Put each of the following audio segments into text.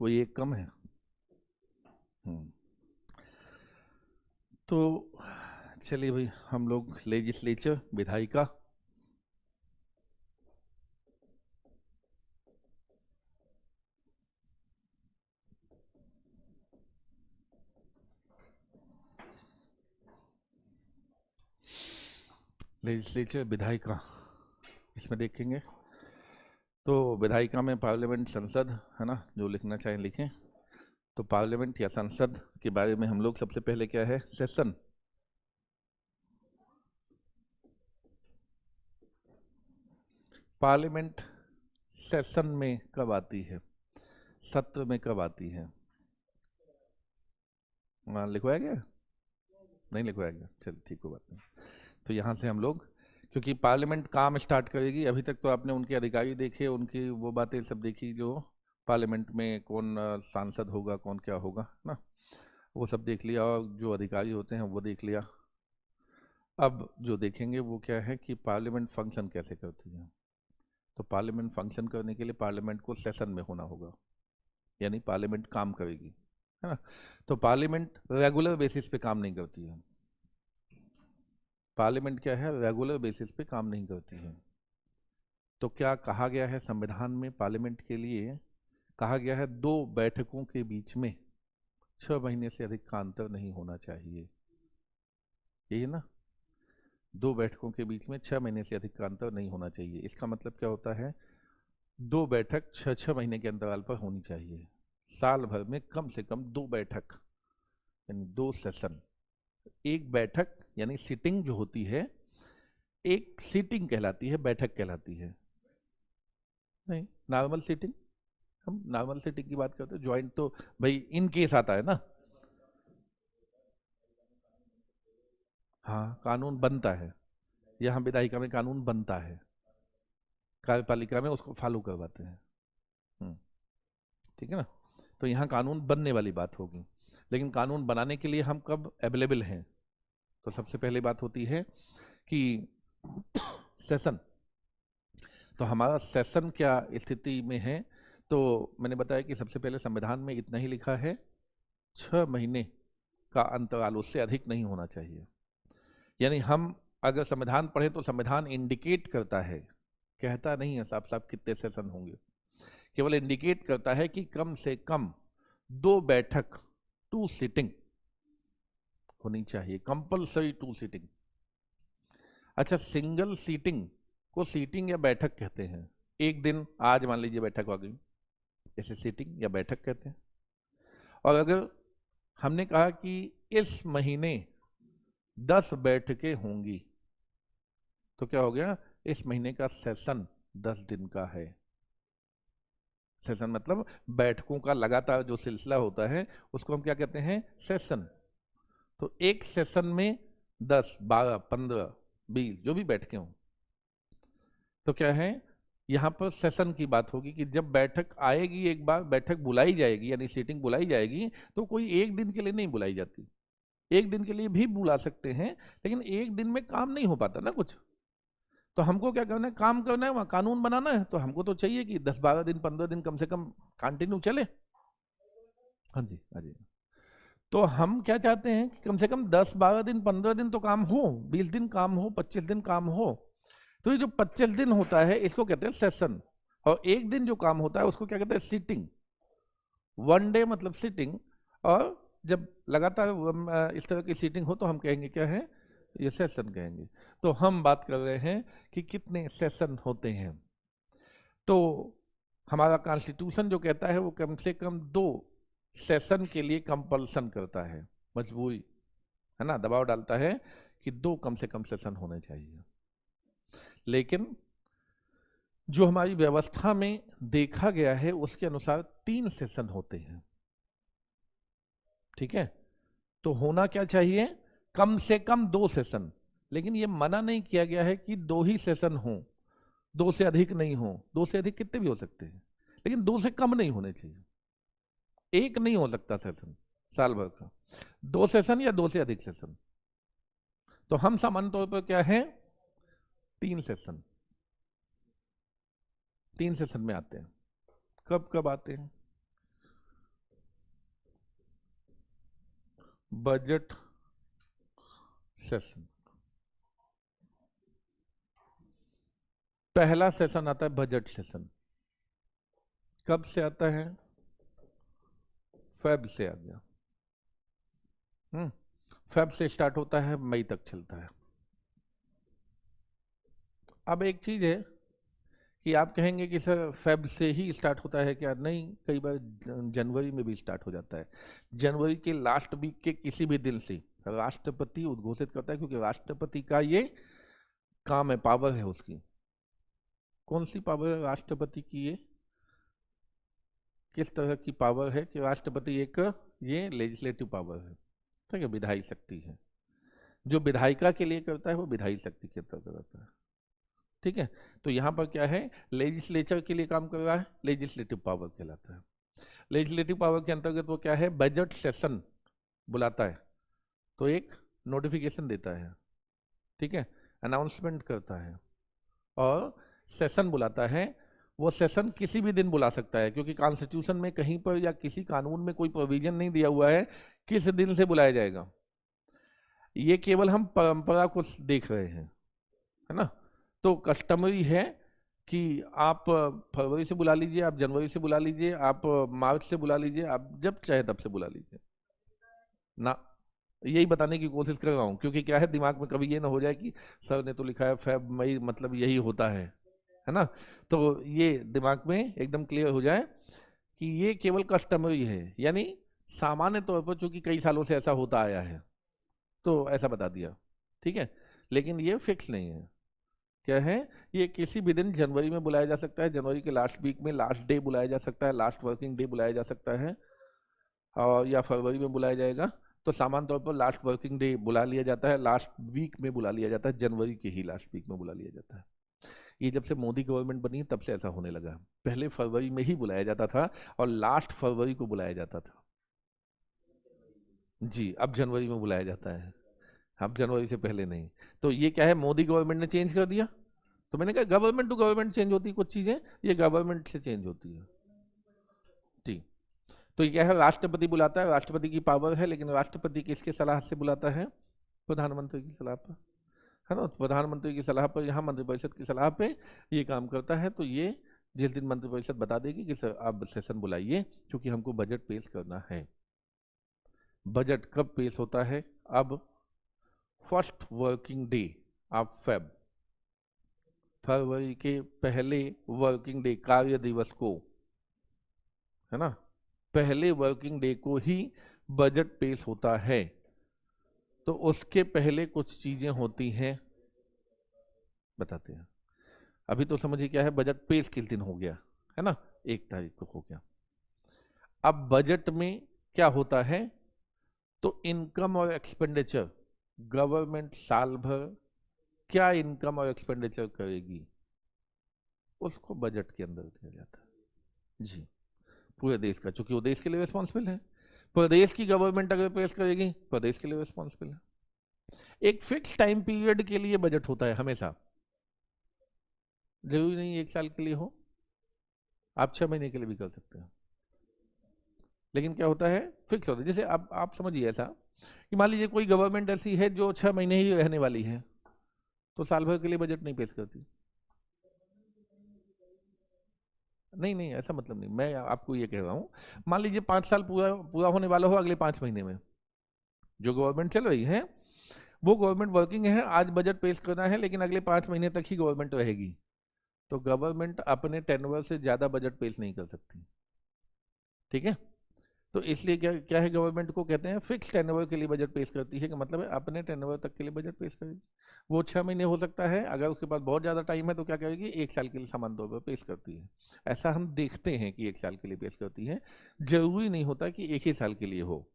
कोई एक कम है। तो चलिए भाई, हम लोग लेजिस्लेचर, विधायिका, लेजिस्लेचर विधायिका, इसमें देखेंगे तो विधायिका में पार्लियामेंट, संसद है ना, जो लिखना चाहें लिखें। तो पार्लियामेंट या संसद के बारे में हम लोग सबसे पहले क्या है, सेशन। पार्लियामेंट सेशन में कब आती है, सत्र में कब आती है? वहाँ लिखवाया गया, नहीं लिखवाया गया, चल ठीक, कोई बात नहीं। तो यहाँ से हम लोग, क्योंकि पार्लियामेंट काम स्टार्ट करेगी, अभी तक तो आपने उनके अधिकारी देखे, उनकी वो बातें सब देखी, जो पार्लियामेंट में कौन सांसद होगा, कौन क्या होगा ना, वो सब देख लिया, और जो अधिकारी होते हैं वो देख लिया। अब जो देखेंगे वो क्या है कि पार्लियामेंट फंक्शन कैसे करती है। तो पार्लियामेंट फंक्शन करने के लिए पार्लियामेंट को सेशन में होना होगा, यानी पार्लियामेंट काम करेगी, है ना। तो पार्लियामेंट रेगुलर बेसिस पे काम नहीं करती है। पार्लियामेंट क्या है, रेगुलर बेसिस पे काम नहीं करती है। तो क्या कहा गया है संविधान में, पार्लियामेंट के लिए कहा गया है 2 बैठकों के बीच में 6 महीने से अधिक का अंतर नहीं होना चाहिए, यही है ना। 2 बैठकों के बीच में 6 महीने से अधिक का अंतर नहीं होना चाहिए। इसका मतलब क्या होता है, 2 बैठक 6-6 महीने के अंतराल पर होनी चाहिए। साल भर में कम से कम 2 बैठक, यानी 2 सेशन। एक बैठक यानी सिटिंग जो होती है, एक सीटिंग कहलाती है, बैठक कहलाती है नहीं। नॉर्मल सीटिंग, हम नॉर्मल सीटिंग की बात करते हैं, ज्वाइंट तो भाई इन केस आता है ना। हाँ, कानून बनता है, यहाँ विधायिका में कानून बनता है, कार्यपालिका में उसको फॉलो करवाते हैं। ठीक है ना। तो यहाँ कानून बनने वाली बात होगी, लेकिन कानून बनाने के लिए हम कब अवेलेबल हैं? तो सबसे पहली बात होती है कि सेशन। तो हमारा सेशन क्या स्थिति में है? तो मैंने बताया कि सबसे पहले संविधान में इतना ही लिखा है, 6 महीने का अंतराल, उससे अधिक नहीं होना चाहिए। यानी हम अगर संविधान पढ़े तो संविधान इंडिकेट करता है, कहता नहीं है साफ साफ कितने सेशन होंगे, केवल इंडिकेट करता है कि कम से कम 2 बैठक, 2 सीटिंग होनी चाहिए, कंपल्सरी 2 सीटिंग। अच्छा, सिंगल सीटिंग को सीटिंग या बैठक कहते हैं। एक दिन, आज मान लीजिए बैठक हो गई, इसे सीटिंग या बैठक कहते हैं। और अगर हमने कहा कि इस महीने 10 बैठकें होंगी, तो क्या हो गया, इस महीने का सेशन 10 दिन का है। सेशन मतलब बैठकों का लगातार जो सिलसिला होता है, उसको हम क्या कहते हैं, सेशन। तो एक सेशन में 10, 12, 15, 20 जो भी बैठकें हों, तो क्या है, यहां पर सेशन की बात होगी कि जब बैठक आएगी, एक बार बैठक बुलाई जाएगी, यानी सीटिंग बुलाई जाएगी, तो कोई एक दिन के लिए नहीं बुलाई जाती। एक दिन के लिए भी बुला सकते हैं, लेकिन एक दिन में काम नहीं हो पाता ना कुछ। तो हमको क्या करना है, काम करना है, वहां कानून बनाना है। तो हमको तो चाहिए कि 10-12 दिन, 15 दिन कम से कम कंटिन्यू चले। हाँ जी, हाँ जी। तो हम क्या चाहते हैं कि कम से कम 10-12 दिन, 15 दिन तो काम हो, 20 दिन काम हो, 25 दिन काम हो। तो ये जो 25 दिन होता है, इसको कहते हैं सेशन। और एक दिन जो काम होता है, उसको क्या कहते हैं, सीटिंग। 1 डे मतलब सीटिंग। और जब लगातार इस तरह की सीटिंग हो, तो हम कहेंगे क्या है, ये सेशन कहेंगे। तो हम बात कर रहे हैं कि कितने सेशन होते हैं। तो हमारा कॉन्स्टिट्यूशन जो कहता है, वो कम से कम 2 सेशन के लिए कंपल्सन करता है, मजबूरी है ना, दबाव डालता है कि 2 कम से कम सेशन होने चाहिए। लेकिन जो हमारी व्यवस्था में देखा गया है, उसके अनुसार 3 सेशन होते हैं। ठीक है। तो होना क्या चाहिए, कम से कम 2 सेशन। लेकिन ये मना नहीं किया गया है कि 2 ही सेशन हो, 2 से अधिक नहीं हो। 2 से अधिक कितने भी हो सकते हैं, लेकिन 2 से कम नहीं होने चाहिए। एक नहीं हो सकता सेशन साल भर का, 2 सेशन या 2 से अधिक सेशन। तो हम सामान्य तौर पर क्या है, 3 सेशन, 3 सेशन में आते हैं। कब कब आते हैं, बजट सेशन। पहला सेशन आता है बजट सेशन। कब से आता है? फेब से आ गया। फेब से स्टार्ट होता है, मई तक चलता है। अब एक चीज है कि आप कहेंगे कि सर फेब से ही स्टार्ट होता है क्या? नहीं, कई बार जनवरी में भी स्टार्ट हो जाता है। जनवरी के लास्ट वीक के किसी भी दिन से राष्ट्रपति उद्घोषित करता है, क्योंकि राष्ट्रपति का ये काम है, पावर है उसकी। कौन सी पावर है राष्ट्रपति की? ये किस तरह की पावर है कि राष्ट्रपति एक ये लेजिस्लेटिव पावर है, ठीक है, विधायी शक्ति है। जो विधायिका के लिए करता है वो विधायी शक्ति के तहत करता है, ठीक है। तो यहाँ पर क्या है, लेजिस्लेचर के लिए काम कर रहा है, लेजिस्लेटिव पावर कहलाता है। लेजिस्लेटिव पावर के अंतर्गत वो क्या है, बजट सेशन बुलाता है, तो एक नोटिफिकेशन देता है, ठीक है, अनाउंसमेंट करता है, और सेशन बुलाता है। वो सेशन किसी भी दिन बुला सकता है, क्योंकि कॉन्स्टिट्यूशन में कहीं पर या किसी कानून में कोई प्रोविजन नहीं दिया हुआ है किस दिन से बुलाया जाएगा। ये केवल हम परंपरा को देख रहे हैं, है ना। तो कस्टमरी है कि आप फरवरी से बुला लीजिए, आप जनवरी से बुला लीजिए, आप मार्च से बुला लीजिए, आप जब चाहे तब से बुला लीजिए ना। यही बताने की कोशिश कर रहा हूँ, क्योंकि क्या है, दिमाग में कभी ये ना हो जाए कि सर ने तो लिखा है फेब मई, मतलब यही होता है ना। तो ये दिमाग में एकदम क्लियर हो जाए कि ये केवल कस्टमरी है, यानी सामान्य तौर पर, चूंकि कई सालों से ऐसा होता आया है तो ऐसा बता दिया, ठीक है। लेकिन ये फिक्स नहीं है। क्या है, ये किसी भी दिन जनवरी में बुलाया जा सकता है, जनवरी के लास्ट वीक में लास्ट डे बुलाया जा सकता है, लास्ट वर्किंग डे बुलाया जा सकता है, और या फरवरी में बुलाया जाएगा। तो सामान्य तौर पर लास्ट वर्किंग डे बुला लिया जाता है, लास्ट वीक में बुला लिया जाता है, जनवरी के ही लास्ट वीक में बुला लिया जाता है। ये जब से मोदी गवर्नमेंट बनी तब से ऐसा होने लगा। पहले फरवरी में ही बुलाया जाता था और लास्ट फरवरी को बुलाया जाता था जी। अब जनवरी में बुलाया जाता है, अब जनवरी से पहले नहीं। तो ये क्या है, मोदी गवर्नमेंट ने चेंज कर दिया। तो मैंने कहा गवर्नमेंट टू गवर्नमेंट चेंज होती है कुछ चीजें, ये गवर्नमेंट से चेंज होती है ठीक। तो ये क्या है, राष्ट्रपति बुलाता है, राष्ट्रपति की पावर है, लेकिन राष्ट्रपति किसके सलाह से बुलाता है? प्रधानमंत्री की सलाह पर, है ना। प्रधानमंत्री की सलाह पर, यहाँ मंत्रिपरिषद की सलाह पे ये काम करता है। तो ये जिस दिन मंत्रिपरिषद बता देगी कि सर आप सेशन बुलाइए, क्योंकि हमको बजट पेश करना है। बजट कब पेश होता है? अब first working day of Feb, फरवरी के पहले वर्किंग डे, कार्य दिवस को, है ना, पहले वर्किंग डे को ही बजट पेश होता है। तो उसके पहले कुछ चीजें होती हैं, बताते हैं। अभी तो समझिए क्या है, बजट पेश किस दिन हो गया, है ना, 1 तारीख को हो गया। अब बजट में क्या होता है, तो इनकम और एक्सपेंडिचर, गवर्नमेंट साल भर क्या इनकम और एक्सपेंडिचर करेगी, उसको बजट के अंदर दिया जाता है जी। पूरे देश का, चूंकि वो देश के लिए रिस्पॉन्सिबल है। प्रदेश की गवर्नमेंट अगर पेश करेगी, प्रदेश के लिए रिस्पॉन्सिबल है। एक फिक्स टाइम पीरियड के लिए बजट होता है हमेशा, जरूरी नहीं 1 साल के लिए हो, आप 6 महीने के लिए भी कर सकते हैं। लेकिन क्या होता है, फिक्स होता है। जैसे आप समझिए ऐसा कि मान लीजिए कोई गवर्नमेंट ऐसी है जो 6 महीने ही रहने वाली है, तो साल भर के लिए बजट नहीं पेश करती। नहीं नहीं, ऐसा मतलब नहीं, मैं आपको ये कह रहा हूं, मान लीजिए 5 साल पूरा पूरा होने वाला हो अगले 5 महीने में, जो गवर्नमेंट चल रही है वो गवर्नमेंट वर्किंग है, आज बजट पेश करना है, लेकिन अगले 5 महीने तक ही गवर्नमेंट रहेगी। तो गवर्नमेंट अपने टेन्योर से ज्यादा बजट पेश नहीं कर सकती, ठीक है। तो इसलिए क्या क्या है, गवर्नमेंट को कहते हैं फिक्स टेन्योर के लिए बजट पेश करती है, कि मतलब है अपने टेन्योर तक के लिए बजट पेश करेगी। वो 6 महीने हो सकता है, अगर उसके पास बहुत ज़्यादा टाइम है तो क्या करेगी, 1 साल के लिए सामान्य तौर पर पेश करती है। ऐसा हम देखते हैं कि 1 साल के लिए पेश करती है, जरूरी नहीं होता कि 1 ही साल के लिए हो,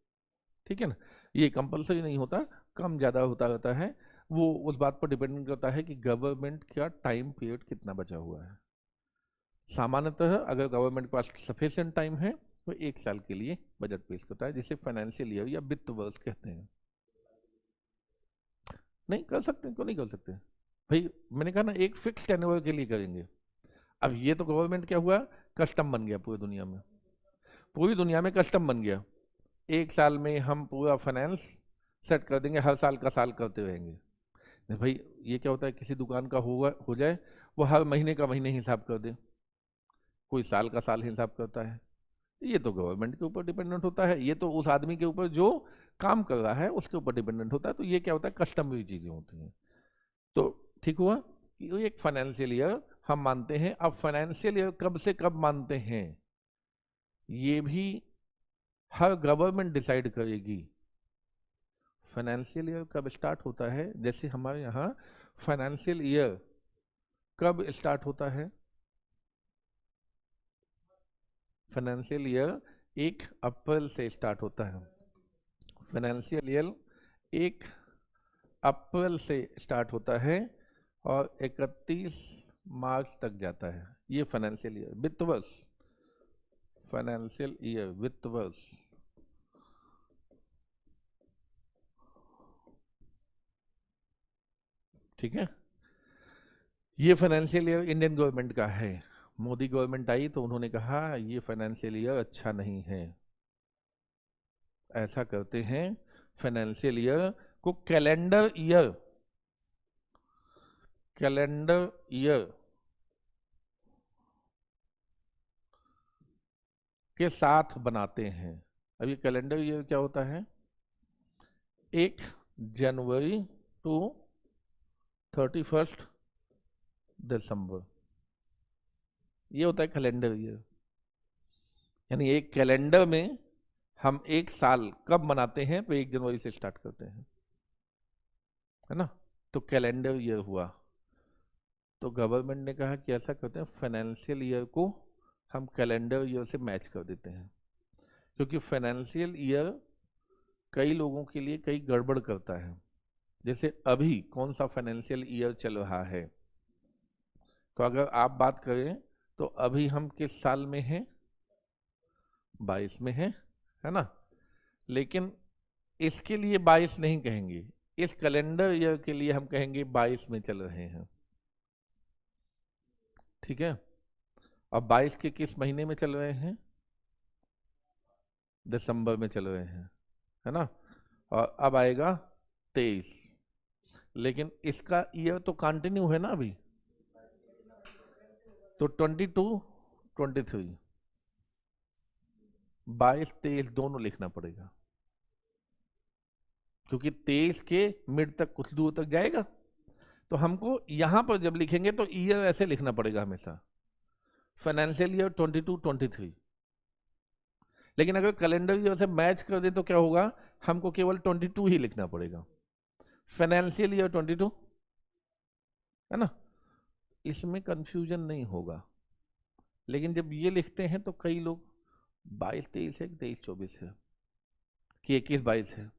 ठीक है ना। ये कंपलसरी नहीं होता, कम ज़्यादा होता रहता है। वो उस बात पर डिपेंड करता है कि गवर्नमेंट का टाइम पीरियड कितना बचा हुआ है। सामान्यतः अगर गवर्नमेंट के पास सफिशिएंट टाइम है तो 1 साल के लिए बजट पेश करता है, जिसे फाइनेंशियल ईयर या वित्त वर्ष कहते हैं। नहीं कर सकते, क्यों नहीं कर सकते भाई, मैंने कहा ना एक फिक्स टेन्योर के लिए करेंगे। अब ये तो गवर्नमेंट क्या हुआ, कस्टम बन गया पूरी दुनिया में, पूरी दुनिया में कस्टम बन गया एक साल में हम पूरा फाइनेंस सेट कर देंगे, हर साल का साल करते रहेंगे। नहीं भाई, ये क्या होता है, किसी दुकान का हो जाए, वो हर महीने का महीने हिसाब कर दे, कोई साल का साल हिसाब करता है। ये तो गवर्नमेंट के ऊपर डिपेंडेंट होता है, ये तो उस आदमी के ऊपर जो काम कर रहा है उसके ऊपर डिपेंडेंट होता है। तो ये क्या होता है, कस्टमरी चीजें होती हैं। तो ठीक हुआ कि ये एक फाइनेंशियल ईयर हम मानते हैं। अब फाइनेंशियल ईयर कब से कब मानते हैं, ये भी हर गवर्नमेंट डिसाइड करेगी। फाइनेंशियल ईयर कब स्टार्ट होता है, जैसे हमारे यहाँ फाइनेंशियल ईयर कब स्टार्ट होता है, फाइनेंशियल ईयर 1 अप्रैल से स्टार्ट होता है। फाइनेंशियल ईयर 1 अप्रैल से स्टार्ट होता है और 31 मार्च तक जाता है। ये फाइनेंशियल ईयर, वित्त वर्ष, फाइनेंशियल ईयर वित्त वर्ष। ठीक है, ये फाइनेंशियल ईयर इंडियन गवर्नमेंट का है। मोदी गवर्नमेंट आई तो उन्होंने कहा ये फाइनेंशियल ईयर अच्छा नहीं है, ऐसा करते हैं फाइनेंशियल ईयर को कैलेंडर ईयर, कैलेंडर ईयर के साथ बनाते हैं। अब ये कैलेंडर ईयर क्या होता है, 1 जनवरी टू 31 दिसंबर, ये होता है कैलेंडर ईयर। यानी एक कैलेंडर में हम एक साल कब मनाते हैं, तो 1 जनवरी से स्टार्ट करते हैं, है ना। तो कैलेंडर ईयर हुआ। तो गवर्नमेंट ने कहा कि ऐसा करते हैं, फाइनेंशियल ईयर को हम कैलेंडर ईयर से मैच कर देते हैं, क्योंकि फाइनेंशियल ईयर कई लोगों के लिए कई गड़बड़ करता है। जैसे अभी कौन सा फाइनेंशियल ईयर चल रहा है, तो अगर आप बात करें तो अभी हम किस साल में हैं, 22 में हैं, है ना। लेकिन इसके लिए 22 नहीं कहेंगे, इस कैलेंडर ईयर के लिए हम कहेंगे 22 में चल रहे हैं। ठीक है, अब 22 के किस महीने में चल रहे हैं, दिसंबर में चल रहे हैं, है ना। और अब आएगा 23, लेकिन इसका ईयर तो कंटिन्यू है ना अभी, तो 22 23, 22 23 दोनों लिखना पड़ेगा, क्योंकि 23 के मिड तक कुछ दूर तक जाएगा। तो हमको यहां पर जब लिखेंगे तो ईयर ऐसे लिखना पड़ेगा हमेशा, फाइनेंशियल ईयर 22 23। लेकिन अगर कैलेंडर ईयर से मैच कर दे तो क्या होगा, हमको केवल 22 ही लिखना पड़ेगा, फाइनेंशियल ईयर 22, है ना। इसमें कंफ्यूजन नहीं होगा। लेकिन जब ये लिखते हैं तो कई लोग 22 23 है, 23 24 है, कि 21 22 है।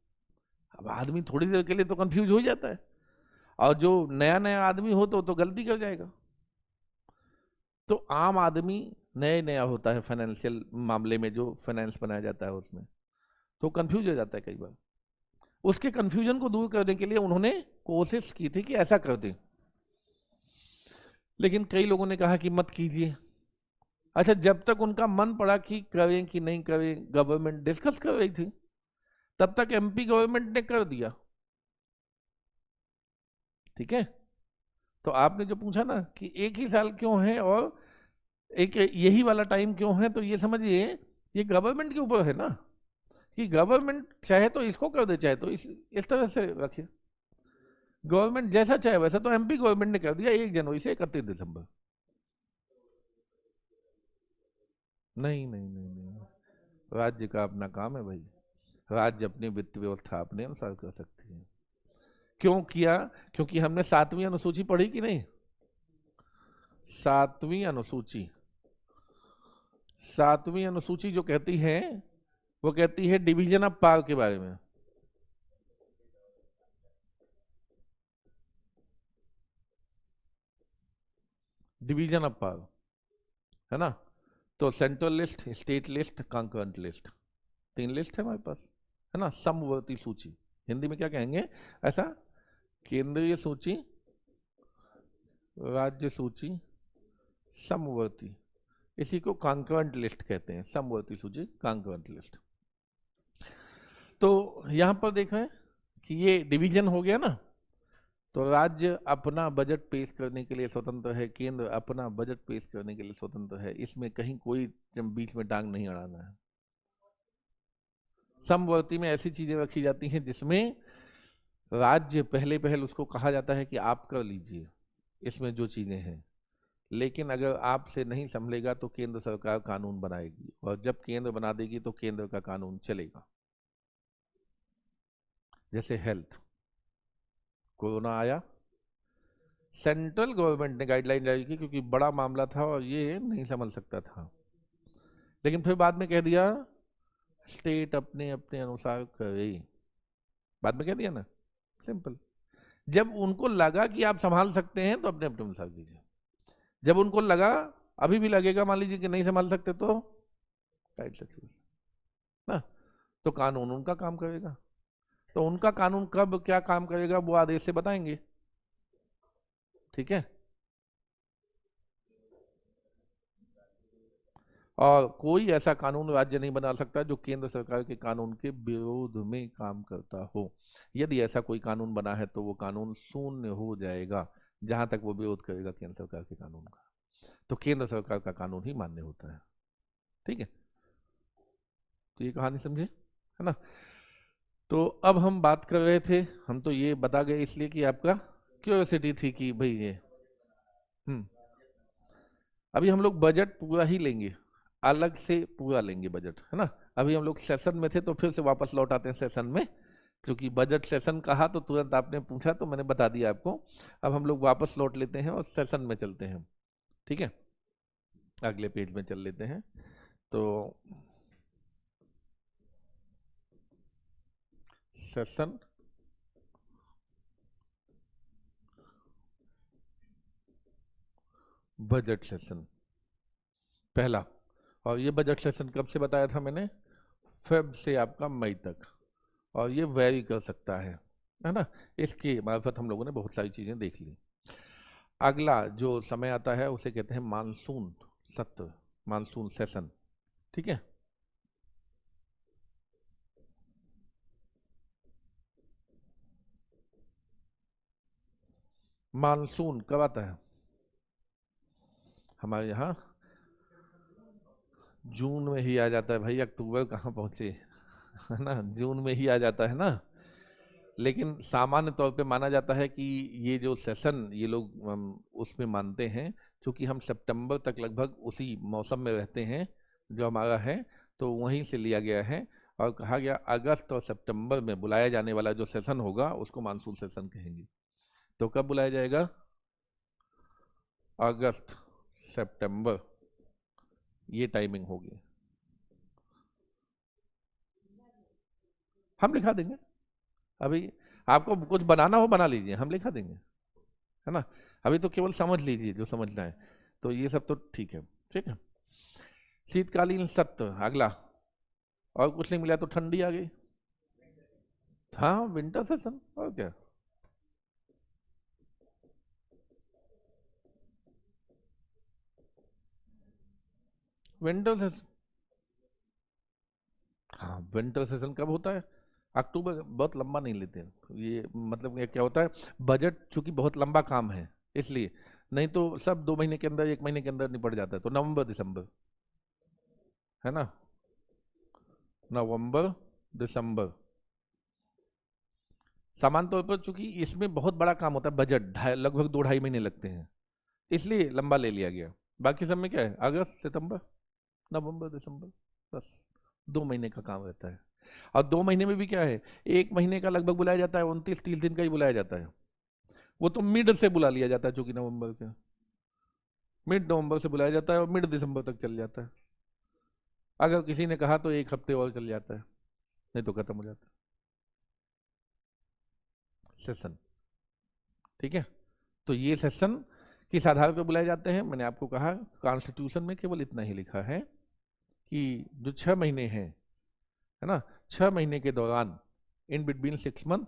अब आदमी थोड़ी देर के लिए तो कंफ्यूज हो जाता है, और जो नया नया आदमी हो तो गलती कर जाएगा। तो आम आदमी नया नया होता है फाइनेंशियल मामले में, जो फाइनेंस बनाया जाता है उसमें, तो कंफ्यूज हो जाता है कई बार। उसके कंफ्यूजन को दूर करने के लिए उन्होंने कोशिश की थी कि ऐसा कर दें, लेकिन कई लोगों ने कहा कि मत कीजिए। अच्छा, जब तक उनका मन पड़ा कि करें कि नहीं करें, गवर्नमेंट डिस्कस कर रही थी, तब तक एमपी गवर्नमेंट ने कर दिया। ठीक है, तो आपने जो पूछा ना कि एक ही साल क्यों है और एक यही वाला टाइम क्यों है, तो ये समझिए ये गवर्नमेंट के ऊपर है ना, कि गवर्नमेंट चाहे तो इसको कर दे, चाहे तो इस तरह से रखे। गवर्नमेंट जैसा चाहे वैसा, तो एमपी गवर्नमेंट ने कर दिया 1 जनवरी से 31 दिसंबर। नहीं नहीं नहीं नहीं, राज्य का अपना काम है भाई, राज्य अपनी वित्त व्यवस्था अपने अनुसार कर सकती है। क्यों किया, क्योंकि हमने 7वीं अनुसूची पढ़ी कि नहीं, 7वीं अनुसूची, 7वीं अनुसूची जो कहती है, वो कहती है डिवीजन ऑफ पावर के बारे में। डिवीजन ऑफ पावर, है ना। तो central list, state list, concurrent list, 3 list है हमारे पास, है ना। समवर्ती सूची, हिंदी में क्या कहेंगे ऐसा, केंद्रीय सूची, राज्य सूची, समवर्ती, इसी को कॉन्करेंट लिस्ट कहते हैं, समवर्ती सूची, कॉन्करेंट लिस्ट। तो यहां पर देखें कि ये डिवीजन हो गया ना, तो राज्य अपना बजट पेश करने के लिए स्वतंत्र है, केंद्र अपना बजट पेश करने के लिए स्वतंत्र है, इसमें कहीं कोई बीच में टांग नहीं अड़ाना है। समवर्ती में ऐसी चीजें रखी जाती हैं जिसमें राज्य पहले पहल उसको कहा जाता है कि आप कर लीजिए इसमें जो चीजें हैं, लेकिन अगर आपसे नहीं संभलेगा तो केंद्र सरकार कानून बनाएगी, और जब केंद्र बना देगी तो केंद्र का कानून चलेगा। जैसे हेल्थ, कोरोना आया, सेंट्रल गवर्नमेंट ने गाइडलाइन जारी की क्योंकि बड़ा मामला था और ये नहीं संभल सकता था, लेकिन फिर बाद में कह दिया स्टेट अपने अपने अनुसार करे, बाद में कह दिया ना, सिंपल। जब उनको लगा कि आप संभाल सकते हैं तो अपने अपने अनुसार कीजिए, जब उनको लगा, अभी भी लगेगा मान लीजिए कि नहीं संभाल सकते तो टाइट सक्सेस ना, तो कानून उनका काम करेगा। तो उनका कानून कब क्या काम करेगा वो आदेश से बताएंगे, ठीक है। और कोई ऐसा कानून राज्य नहीं बना सकता जो केंद्र सरकार के कानून के विरोध में काम करता हो। यदि ऐसा कोई कानून बना है तो वो कानून शून्य हो जाएगा जहां तक वो विरोध करेगा केंद्र सरकार के कानून का, तो केंद्र सरकार का कानून ही मान्य होता है, ठीक है। तो ये कहानी समझे, है ना। तो अब हम बात कर रहे थे, हम तो ये बता गए इसलिए कि आपका क्यूरियोसिटी थी कि भाई ये अभी हम लोग बजट पूरा ही लेंगे, अलग से पूरा लेंगे बजट, है ना। अभी हम लोग सेशन में थे तो फिर से वापस लौट आते हैं सेशन में, क्योंकि बजट सेशन कहा तो तुरंत आपने पूछा तो मैंने बता दिया आपको। अब हम लोग वापस लौट लेते हैं और सेशन में चलते हैं, ठीक है। अगले पेज में चल लेते हैं। तो सेशन बजट सेशन पहला, और ये बजट सेशन कब से बताया था मैंने, फेब से आपका मई तक, और ये वेरी कर सकता है ना। इसके मार्फत हम लोगों ने बहुत सारी चीजें देख ली। अगला जो समय आता है उसे कहते हैं मानसून सत्र, मानसून सेशन, ठीक है। मानसून कब आता है हमारे यहाँ, जून में ही आ जाता है भाई, अक्टूबर कहाँ पहुंचे, है ना, जून में ही आ जाता है ना। लेकिन सामान्य तौर पे माना जाता है कि ये जो सेशन ये लोग उसमें मानते हैं, क्योंकि हम सितंबर तक लगभग उसी मौसम में रहते हैं जो हमारा है, तो वहीं से लिया गया है। और कहा गया अगस्त और सितंबर में बुलाया जाने वाला जो सेशन होगा उसको मानसून सेशन कहेंगे। तो कब बुलाया जाएगा, अगस्त सितंबर, ये टाइमिंग होगी। हम लिखा देंगे, अभी आपको कुछ बनाना हो बना लीजिए, हम लिखा देंगे, है ना। अभी तो केवल समझ लीजिए जो समझना है, तो ये सब तो ठीक है, ठीक है। शीतकालीन सत्र अगला, और कुछ नहीं मिला तो ठंडी आ गई, हाँ विंटर सेशन, और क्या। विंटर सेशन, हाँ विंटर सेशन कब होता है, अक्टूबर, बहुत लंबा नहीं लेते हैं ये, मतलब ये क्या होता है, बजट चूंकि बहुत लंबा काम है इसलिए, नहीं तो सब 2 महीने के अंदर 1 महीने के अंदर निपट जाता है, तो नवंबर दिसंबर, है ना, नवंबर दिसंबर। सामान्य तौर पर चूंकि इसमें बहुत बड़ा काम होता है, बजट लगभग 2-2.5 महीने लगते हैं, इसलिए लंबा ले लिया गया। बाकी सब में क्या है, अगस्त सितंबर नवंबर दिसंबर, बस 2 महीने का काम रहता है। और 2 महीने में भी क्या है, 1 महीने का लगभग बुलाया जाता है, 29-30 दिन का ही बुलाया जाता है, वो तो मिड से बुला लिया जाता है, चूंकि नवंबर के मिड नवंबर से बुलाया जाता है और मिड दिसंबर तक चल जाता है। अगर किसी ने कहा तो 1 हफ्ते और चल जाता है, नहीं तो खत्म हो जाता है सेशन, ठीक है। तो ये सेशन किस आधार पर बुलाए जाते हैं, मैंने आपको कहा कॉन्स्टिट्यूशन में केवल इतना ही लिखा है कि जो 6 महीने हैं, है ना, 6 महीने के दौरान इन बिटवीन 6 मंथ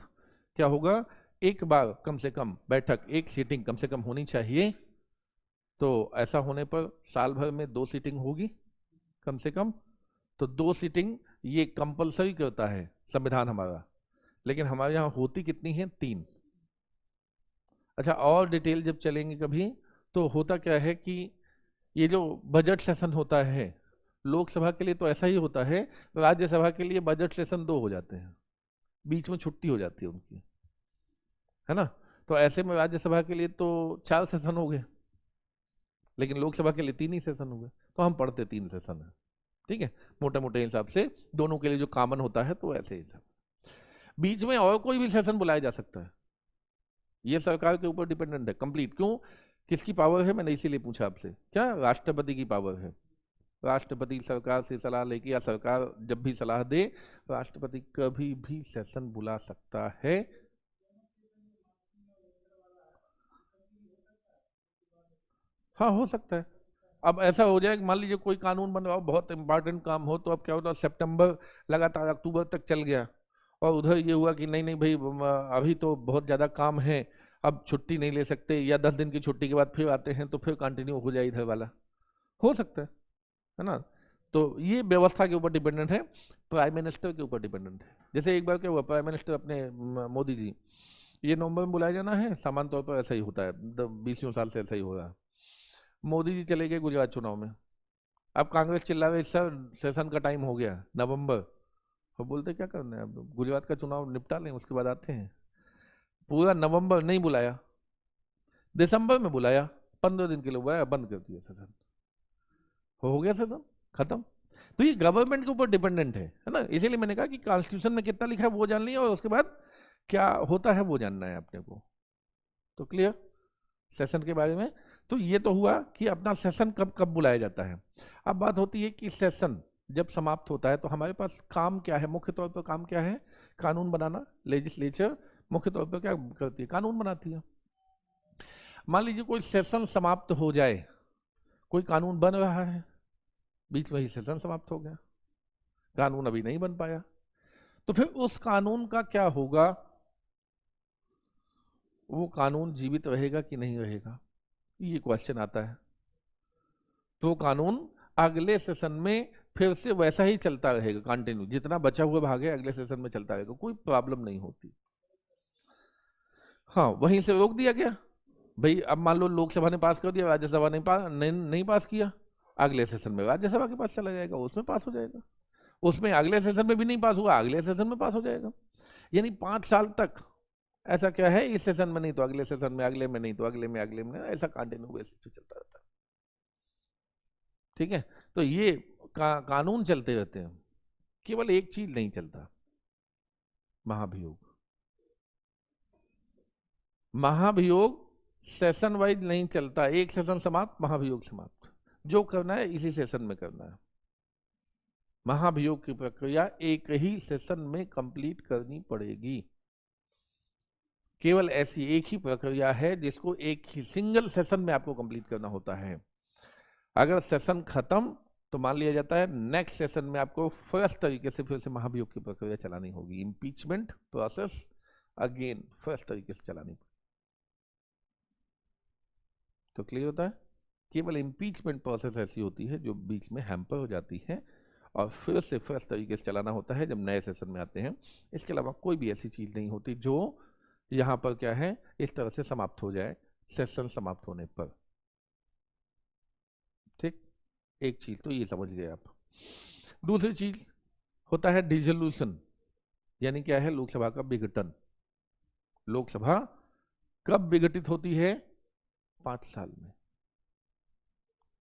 क्या होगा, एक बार कम से कम बैठक, एक सीटिंग कम से कम होनी चाहिए। तो ऐसा होने पर साल भर में 2 सीटिंग होगी कम से कम, तो 2 सीटिंग ये कंपलसरी करता है संविधान हमारा, लेकिन हमारे यहाँ होती कितनी है? 3। अच्छा, और डिटेल जब चलेंगे कभी तो होता क्या है कि ये जो बजट सेशन होता है लोकसभा के लिए तो ऐसा ही होता है, राज्यसभा के लिए बजट सेशन 2 हो जाते हैं, बीच में छुट्टी हो जाती है उनकी, है ना। तो ऐसे में राज्यसभा के लिए तो 4 सेशन हो गए, लेकिन लोकसभा के लिए 3 ही सेशन हो गए, तो हम पढ़ते 3 सेशन है, ठीक है, मोटे मोटे हिसाब से दोनों के लिए जो कॉमन होता है तो ऐसे हिसाब। बीच में और कोई भी सेशन बुलाया जा सकता है, ये सरकार के ऊपर डिपेंडेंट है कंप्लीट। क्यों? किसकी पावर है? मैंने इसीलिए पूछा आपसे, क्या राष्ट्रपति की पावर है। राष्ट्रपति सरकार से सलाह लेके, या सरकार जब भी सलाह दे, राष्ट्रपति कभी भी सेशन बुला सकता है। हाँ, हो सकता है। अब ऐसा हो जाए, मान लीजिए कोई कानून बन रहा हो, बहुत इंपॉर्टेंट काम हो, तो अब क्या होता है, सितंबर लगातार अक्टूबर तक चल गया, और उधर ये हुआ कि नहीं नहीं भाई, अभी तो बहुत ज़्यादा काम है, अब छुट्टी नहीं ले सकते, या 10 दिन की छुट्टी के बाद फिर आते हैं, तो फिर कंटिन्यू हो जाए इधर वाला, हो सकता है ना। तो ये व्यवस्था के ऊपर डिपेंडेंट है, प्राइम मिनिस्टर के ऊपर डिपेंडेंट है। जैसे एक बार क्या हुआ, प्राइम मिनिस्टर अपने मोदी जी, ये नवंबर में बुलाया जाना है, सामान्य तौर पर ऐसा ही होता है, 20 साल से ऐसा ही हो रहा है। मोदी जी चले गए गुजरात चुनाव में, अब कांग्रेस चिल्ला रही सर सेशन का टाइम हो गया नवंबर, और बोलते क्या करना है, अब गुजरात का चुनाव निपटा लें उसके बाद आते हैं। पूरा नवंबर नहीं बुलाया, दिसंबर में बुलाया, 15 दिन के लिए बुलाया, बंद कर दिया सेशन, हो गया सेशन खत्म। तो ये गवर्नमेंट के ऊपर डिपेंडेंट है ना। इसीलिए मैंने कहा कि कॉन्स्टिट्यूशन में कितना लिखा है वो जान लिया, और उसके बाद क्या होता है वो जानना है अपने को। तो क्लियर सेशन के बारे में। तो ये तो हुआ कि अपना सेशन कब कब बुलाया जाता है। अब बात होती है कि सेशन जब समाप्त होता है तो हमारे पास काम क्या है, मुख्य तौर पर काम क्या है, कानून बनाना। लेजिस्लेचर मुख्य तौर पर क्या करती है, कानून बनाती है। मान लीजिए कोई सेशन समाप्त हो जाए, कोई कानून बन रहा है, बीच में ही सेशन समाप्त हो गया, कानून अभी नहीं बन पाया, तो फिर उस कानून का क्या होगा, वो कानून जीवित रहेगा कि नहीं रहेगा, ये क्वेश्चन आता है। तो कानून अगले सेशन में फिर से वैसा ही चलता रहेगा, कंटिन्यू, जितना बचा हुआ भाग है अगले सेशन में चलता रहेगा, कोई प्रॉब्लम नहीं होती। हाँ, वहीं से रोक दिया गया भाई। अब मान लो लोकसभा ने पास कर दिया, राज्यसभा ने नहीं पास किया, अगले सेशन में राज्यसभा के पास चला जाएगा, उसमें पास हो जाएगा। उसमें अगले सेशन में भी नहीं पास हुआ, अगले सेशन में पास हो जाएगा। यानी 5 साल तक ऐसा क्या है, इस सेशन में नहीं तो अगले सेशन में, अगले में नहीं तो अगले में, अगले में, ऐसा कंटिन्यू बेसिस पे चलता रहता है। ठीक है, तो ये कानून चलते रहते हैं। केवल एक चीज नहीं चलता, महाभियोग। महाभियोग सेशन वाइज नहीं चलता, एक सेशन समाप्त, महाभियोग समाप्त। जो करना है इसी सेशन में करना है। महाभियोग की प्रक्रिया एक ही सेशन में कंप्लीट करनी पड़ेगी। केवल ऐसी एक ही प्रक्रिया है जिसको एक ही सिंगल सेशन में आपको कंप्लीट करना होता है। अगर सेशन खत्म तो मान लिया जाता है नेक्स्ट सेशन में आपको फ्रेश तरीके से फिर से महाभियोग की प्रक्रिया चलानी होगी। इम्पीचमेंट प्रोसेस अगेन फ्रेश तरीके से चलानी पड़ेगी। तो क्लियर होता है, केवल इम्पीचमेंट प्रोसेस ऐसी होती है जो बीच में हैम्पर हो जाती है, और फिर से फ्रेश तरीके से चलाना होता है जब नए सेशन में आते हैं। इसके अलावा कोई भी ऐसी चीज नहीं होती जो यहां पर क्या है इस तरह से समाप्त हो जाए सेशन समाप्त होने पर। ठीक, एक चीज तो ये समझ गए आप। दूसरी चीज होता है डिसोल्यूशन, यानी क्या है, लोकसभा का विघटन। लोकसभा कब विघटित होती है? 5 साल में।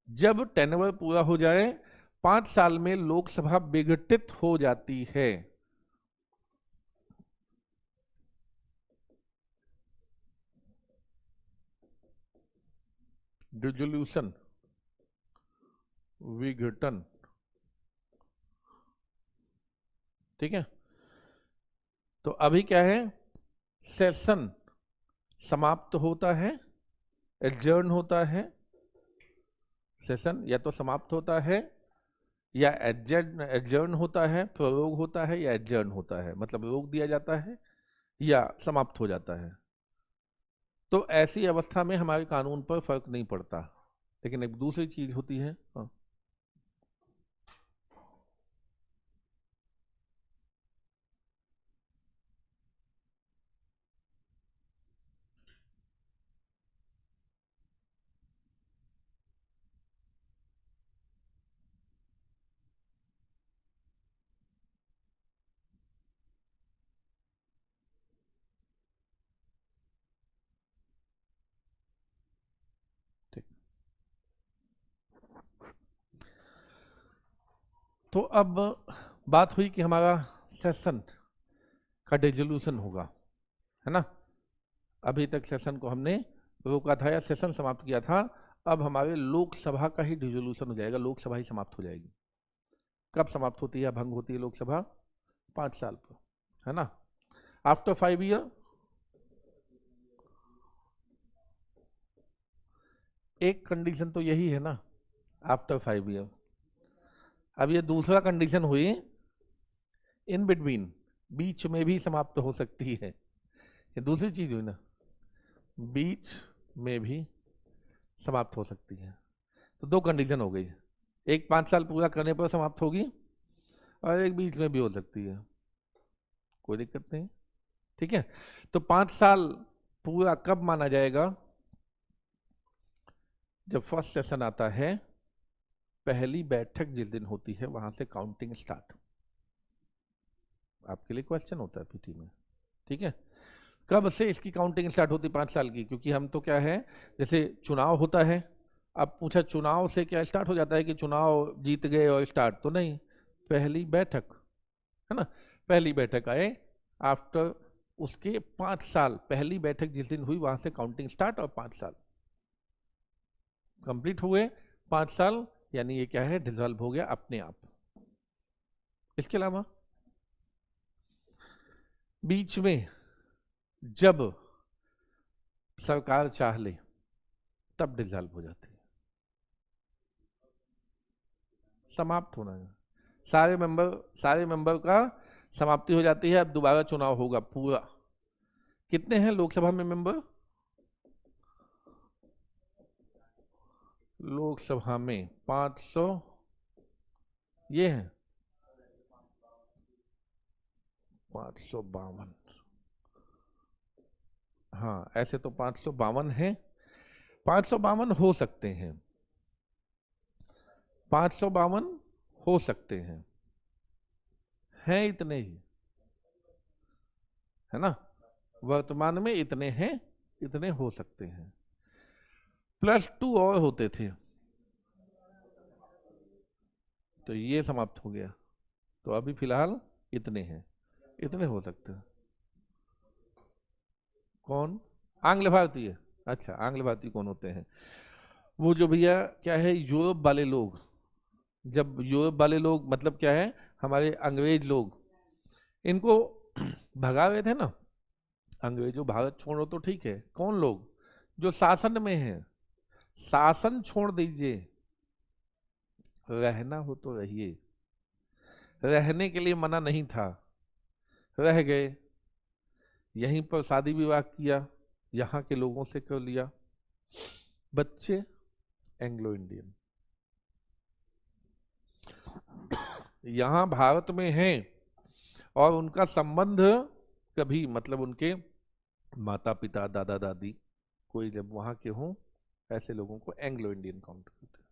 जब टेन्योर पूरा हो जाए 5 साल में लोकसभा विघटित हो जाती है। डिसोल्यूशन, विघटन, ठीक है। तो अभी क्या है, सेशन समाप्त होता है, एडजर्न होता है। सेशन या तो समाप्त होता है या एडजर्न होता है, प्ररोग होता है या एडजर्न होता है, मतलब रोक दिया जाता है या समाप्त हो जाता है। तो ऐसी अवस्था में हमारे कानून पर फर्क नहीं पड़ता। लेकिन एक दूसरी चीज होती है, हाँ, तो अब बात हुई कि हमारा सेशन का डिसोल्यूशन होगा, है ना। अभी तक सेशन को हमने रोका था या सेशन समाप्त किया था। अब हमारे लोकसभा का ही डिसोल्यूशन हो जाएगा, लोकसभा ही समाप्त हो जाएगी। कब समाप्त होती है, भंग होती है लोकसभा? 5 साल पर, है ना। आफ्टर 5 ईयर एक कंडीशन तो यही है ना, आफ्टर 5 ईयर। अब ये दूसरा कंडीशन हुई इन बिटवीन, बीच में भी समाप्त हो सकती है, ये दूसरी चीज हुई ना, बीच में भी समाप्त हो सकती है। तो 2 कंडीशन हो गई, एक 5 साल पूरा करने पर समाप्त होगी और एक बीच में भी हो सकती है, कोई दिक्कत नहीं, ठीक है। तो 5 साल पूरा कब माना जाएगा? जब फर्स्ट सेशन आता है, पहली बैठक जिस दिन होती है वहां से काउंटिंग स्टार्ट। आपके लिए क्वेश्चन होता है पीटी में, ठीक है। कब से इसकी काउंटिंग स्टार्ट होती है 5 साल की? क्योंकि हम तो क्या है, जैसे चुनाव होता है, अब पूछा चुनाव से क्या स्टार्ट हो जाता है कि चुनाव जीत गए और स्टार्ट? तो नहीं, पहली बैठक, है ना। पहली बैठक आए आफ्टर उसके 5 साल, पहली बैठक जिस दिन हुई वहां से काउंटिंग स्टार्ट, और 5 साल कंप्लीट हुए, 5 साल यानी ये क्या है, डिसॉल्व हो गया अपने आप। इसके अलावा बीच में जब सरकार चाह ले तब डिसॉल्व हो जाती है, समाप्त होना है, सारे मेंबर का समाप्ति हो जाती है। अब दोबारा चुनाव होगा पूरा। कितने हैं लोकसभा में मेंबर? लोकसभा में 500 ये है, 552। हाँ, ऐसे तो 552 हैं, 552 हो सकते हैं, 552 हो सकते हैं इतने ही, है ना। वर्तमान में इतने हैं, इतने हो सकते हैं, +2 और होते थे, तो ये समाप्त हो गया। तो अभी फिलहाल इतने हैं, इतने हो सकते हैं। कौन? आंग्ल भारतीय? अच्छा, आंग्ल भारतीय कौन होते हैं? वो जो भैया क्या है, यूरोप वाले लोग, जब यूरोप वाले लोग मतलब क्या है, हमारे अंग्रेज लोग इनको भगा रहे थे ना, अंग्रेजों भारत छोड़ो तो ठीक है, कौन लोग? जो शासन में है, शासन छोड़ दीजिए, रहना हो तो रहिए, रहने के लिए मना नहीं था, रह गए, यहीं पर शादी विवाह किया, यहाँ के लोगों से कर लिया, बच्चे एंग्लो इंडियन यहाँ भारत में हैं, और उनका संबंध कभी मतलब उनके माता पिता दादा दादी कोई जब वहां के हों, ऐसे लोगों को एंग्लो इंडियन काउंट करते हैं,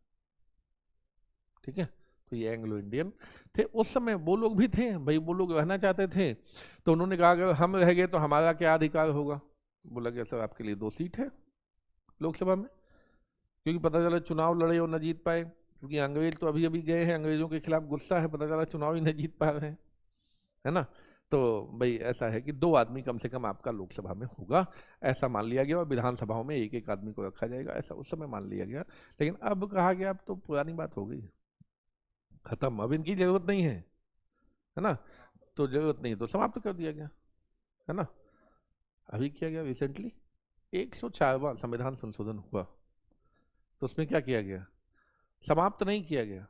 ठीक है। तो ये एंग्लो इंडियन थे उस समय, वो लोग भी थे भाई, वो लोग रहना चाहते थे, तो उन्होंने कहा अगर हम रह गए तो हमारा क्या अधिकार होगा? बोला कि सर आपके लिए 2 सीट है लोकसभा में, क्योंकि पता चला चुनाव लड़े और न जीत पाए, क्योंकि अंग्रेज तो अभी अभी गए हैं, अंग्रेजों के खिलाफ गुस्सा है, पता चला चुनाव ही नहीं जीत पा रहे हैं, है ना। तो भाई ऐसा है कि 2 आदमी कम से कम आपका लोकसभा में होगा, ऐसा मान लिया गया, और विधानसभाओं में एक एक आदमी को रखा जाएगा, ऐसा उस समय मान लिया गया। लेकिन अब कहा गया, अब तो पुरानी बात हो गई, खत्म, अब इनकी जरूरत नहीं है ना, तो जरूरत नहीं तो समाप्त कर दिया गया, है ना। अभी किया गया रिसेंटली 104वां संविधान संशोधन हुआ, तो उसमें क्या किया गया? समाप्त नहीं किया गया,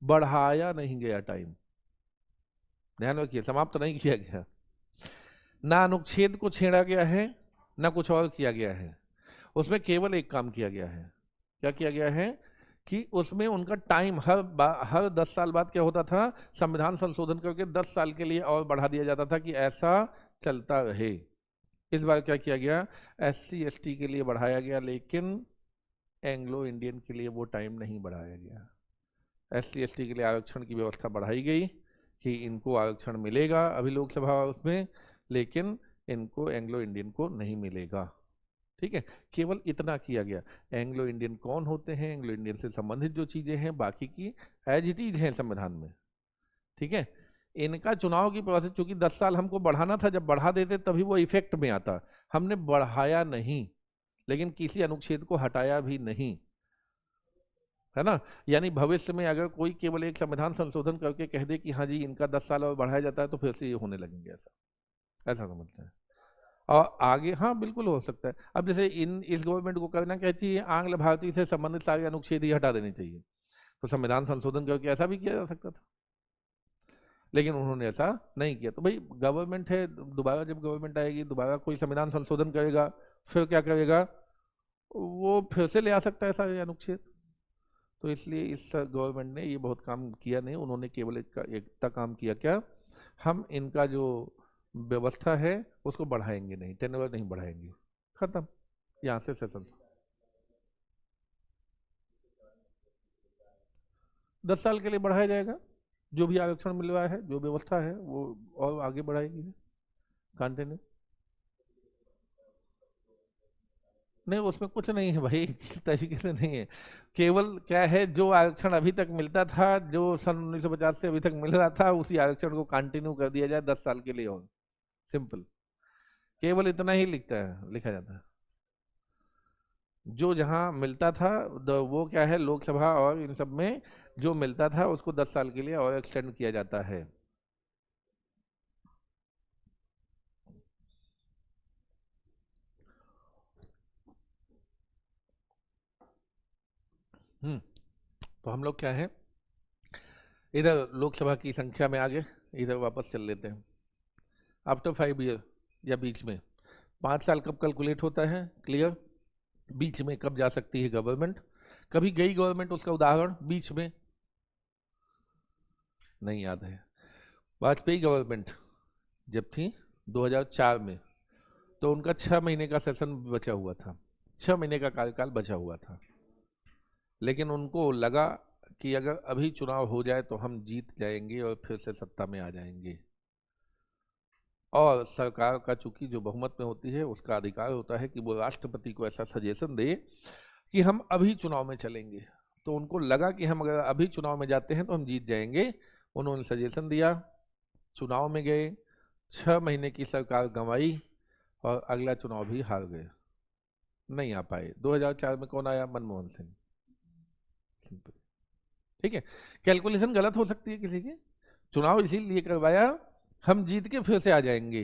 बढ़ाया नहीं गया टाइम, ध्यान रखिए, समाप्त नहीं किया गया, ना अनुच्छेद को छेड़ा गया है, ना कुछ और किया गया है, उसमें केवल एक काम किया गया है। क्या किया गया है कि उसमें उनका टाइम हर 10 साल बाद क्या होता था, संविधान संशोधन करके 10 साल के लिए और बढ़ा दिया जाता था कि ऐसा चलता रहे। इस बार क्या किया गया, SC ST के लिए बढ़ाया गया, लेकिन एंग्लो इंडियन के लिए वो टाइम नहीं बढ़ाया गया। SC ST के लिए आरक्षण की व्यवस्था बढ़ाई गई कि इनको आरक्षण मिलेगा अभी लोकसभा उसमें, लेकिन इनको एंग्लो इंडियन को नहीं मिलेगा। ठीक है, केवल इतना किया गया। एंग्लो इंडियन कौन होते हैं, एंग्लो इंडियन से संबंधित जो चीजें हैं बाकी की एज इट इज है संविधान में। ठीक है, इनका चुनाव की प्रोसेस चूंकि 10 साल हमको बढ़ाना था, जब बढ़ा देते तभी वो इफेक्ट में आता। हमने बढ़ाया नहीं, लेकिन किसी अनुच्छेद को हटाया भी नहीं, है ना। यानी भविष्य में अगर कोई केवल एक संविधान संशोधन करके कह दे कि हाँ जी इनका 10 साल और बढ़ाया जाता है, तो फिर से ये होने लगेंगे, ऐसा ऐसा समझते हैं। और आगे हाँ बिल्कुल हो सकता है। अब जैसे इस गवर्नमेंट को करना क्या चाहिए, आंग्ल भारतीय से संबंधित सारे अनुच्छेद ही हटा देने चाहिए, तो संविधान संशोधन करके ऐसा भी किया जा सकता था, लेकिन उन्होंने ऐसा नहीं किया। तो भाई गवर्नमेंट है, दोबारा जब गवर्नमेंट आएगी दोबारा कोई संविधान संशोधन करेगा, फिर क्या करेगा, वो फिर से ले आ सकता है सारे अनुच्छेद। तो इसलिए इस गवर्नमेंट ने ये बहुत काम किया नहीं, उन्होंने केवल एकता काम किया, क्या हम इनका जो व्यवस्था है उसको बढ़ाएंगे नहीं, टेन्योर नहीं बढ़ाएंगे, खत्म, यहाँ से सेशन 10 साल के लिए बढ़ाया जाएगा। जो भी आरक्षण मिल रहा है, जो व्यवस्था है वो और आगे बढ़ाएगी, कंटिन्यू। नहीं उसमें कुछ नहीं है भाई, किसी तरीके से नहीं है। केवल क्या है, जो आरक्षण अभी तक मिलता था, जो सन 1950 से अभी तक मिल रहा था, उसी आरक्षण को कंटिन्यू कर दिया जाए 10 साल के लिए, और सिंपल, केवल इतना ही लिखा जाता है। जो जहां मिलता था वो क्या है, लोकसभा और इन सब में जो मिलता था उसको 10 साल के लिए और एक्सटेंड किया जाता है। तो हम लोग क्या है, इधर लोकसभा की संख्या में आगे इधर वापस चल लेते हैं। आफ्टर 5 ईयर या बीच में 5 साल कब कैलकुलेट होता है, क्लियर। बीच में कब जा सकती है गवर्नमेंट, कभी गई गवर्नमेंट, उसका उदाहरण बीच में नहीं याद है। वाजपेयी गवर्नमेंट जब थी 2004 में, तो उनका 6 महीने का सेशन बचा हुआ था, 6 महीने का कार्यकाल बचा हुआ था, लेकिन उनको लगा कि अगर अभी चुनाव हो जाए तो हम जीत जाएंगे और फिर से सत्ता में आ जाएंगे। और सरकार का चूंकि जो बहुमत में होती है उसका अधिकार होता है कि वो राष्ट्रपति को ऐसा सजेशन दे कि हम अभी चुनाव में चलेंगे। तो उनको लगा कि हम अगर अभी चुनाव में जाते हैं तो हम जीत जाएंगे, उन्होंने सजेशन दिया, चुनाव में गए, 6 महीने की सरकार गंवाई और अगला चुनाव भी हार गए, नहीं आ पाए। 2004 में कौन आया, मनमोहन सिंह, सिंपल। ठीक है, कैलकुलेशन गलत हो सकती है किसी की, चुनाव इसीलिए करवाया हम जीत के फिर से आ जाएंगे।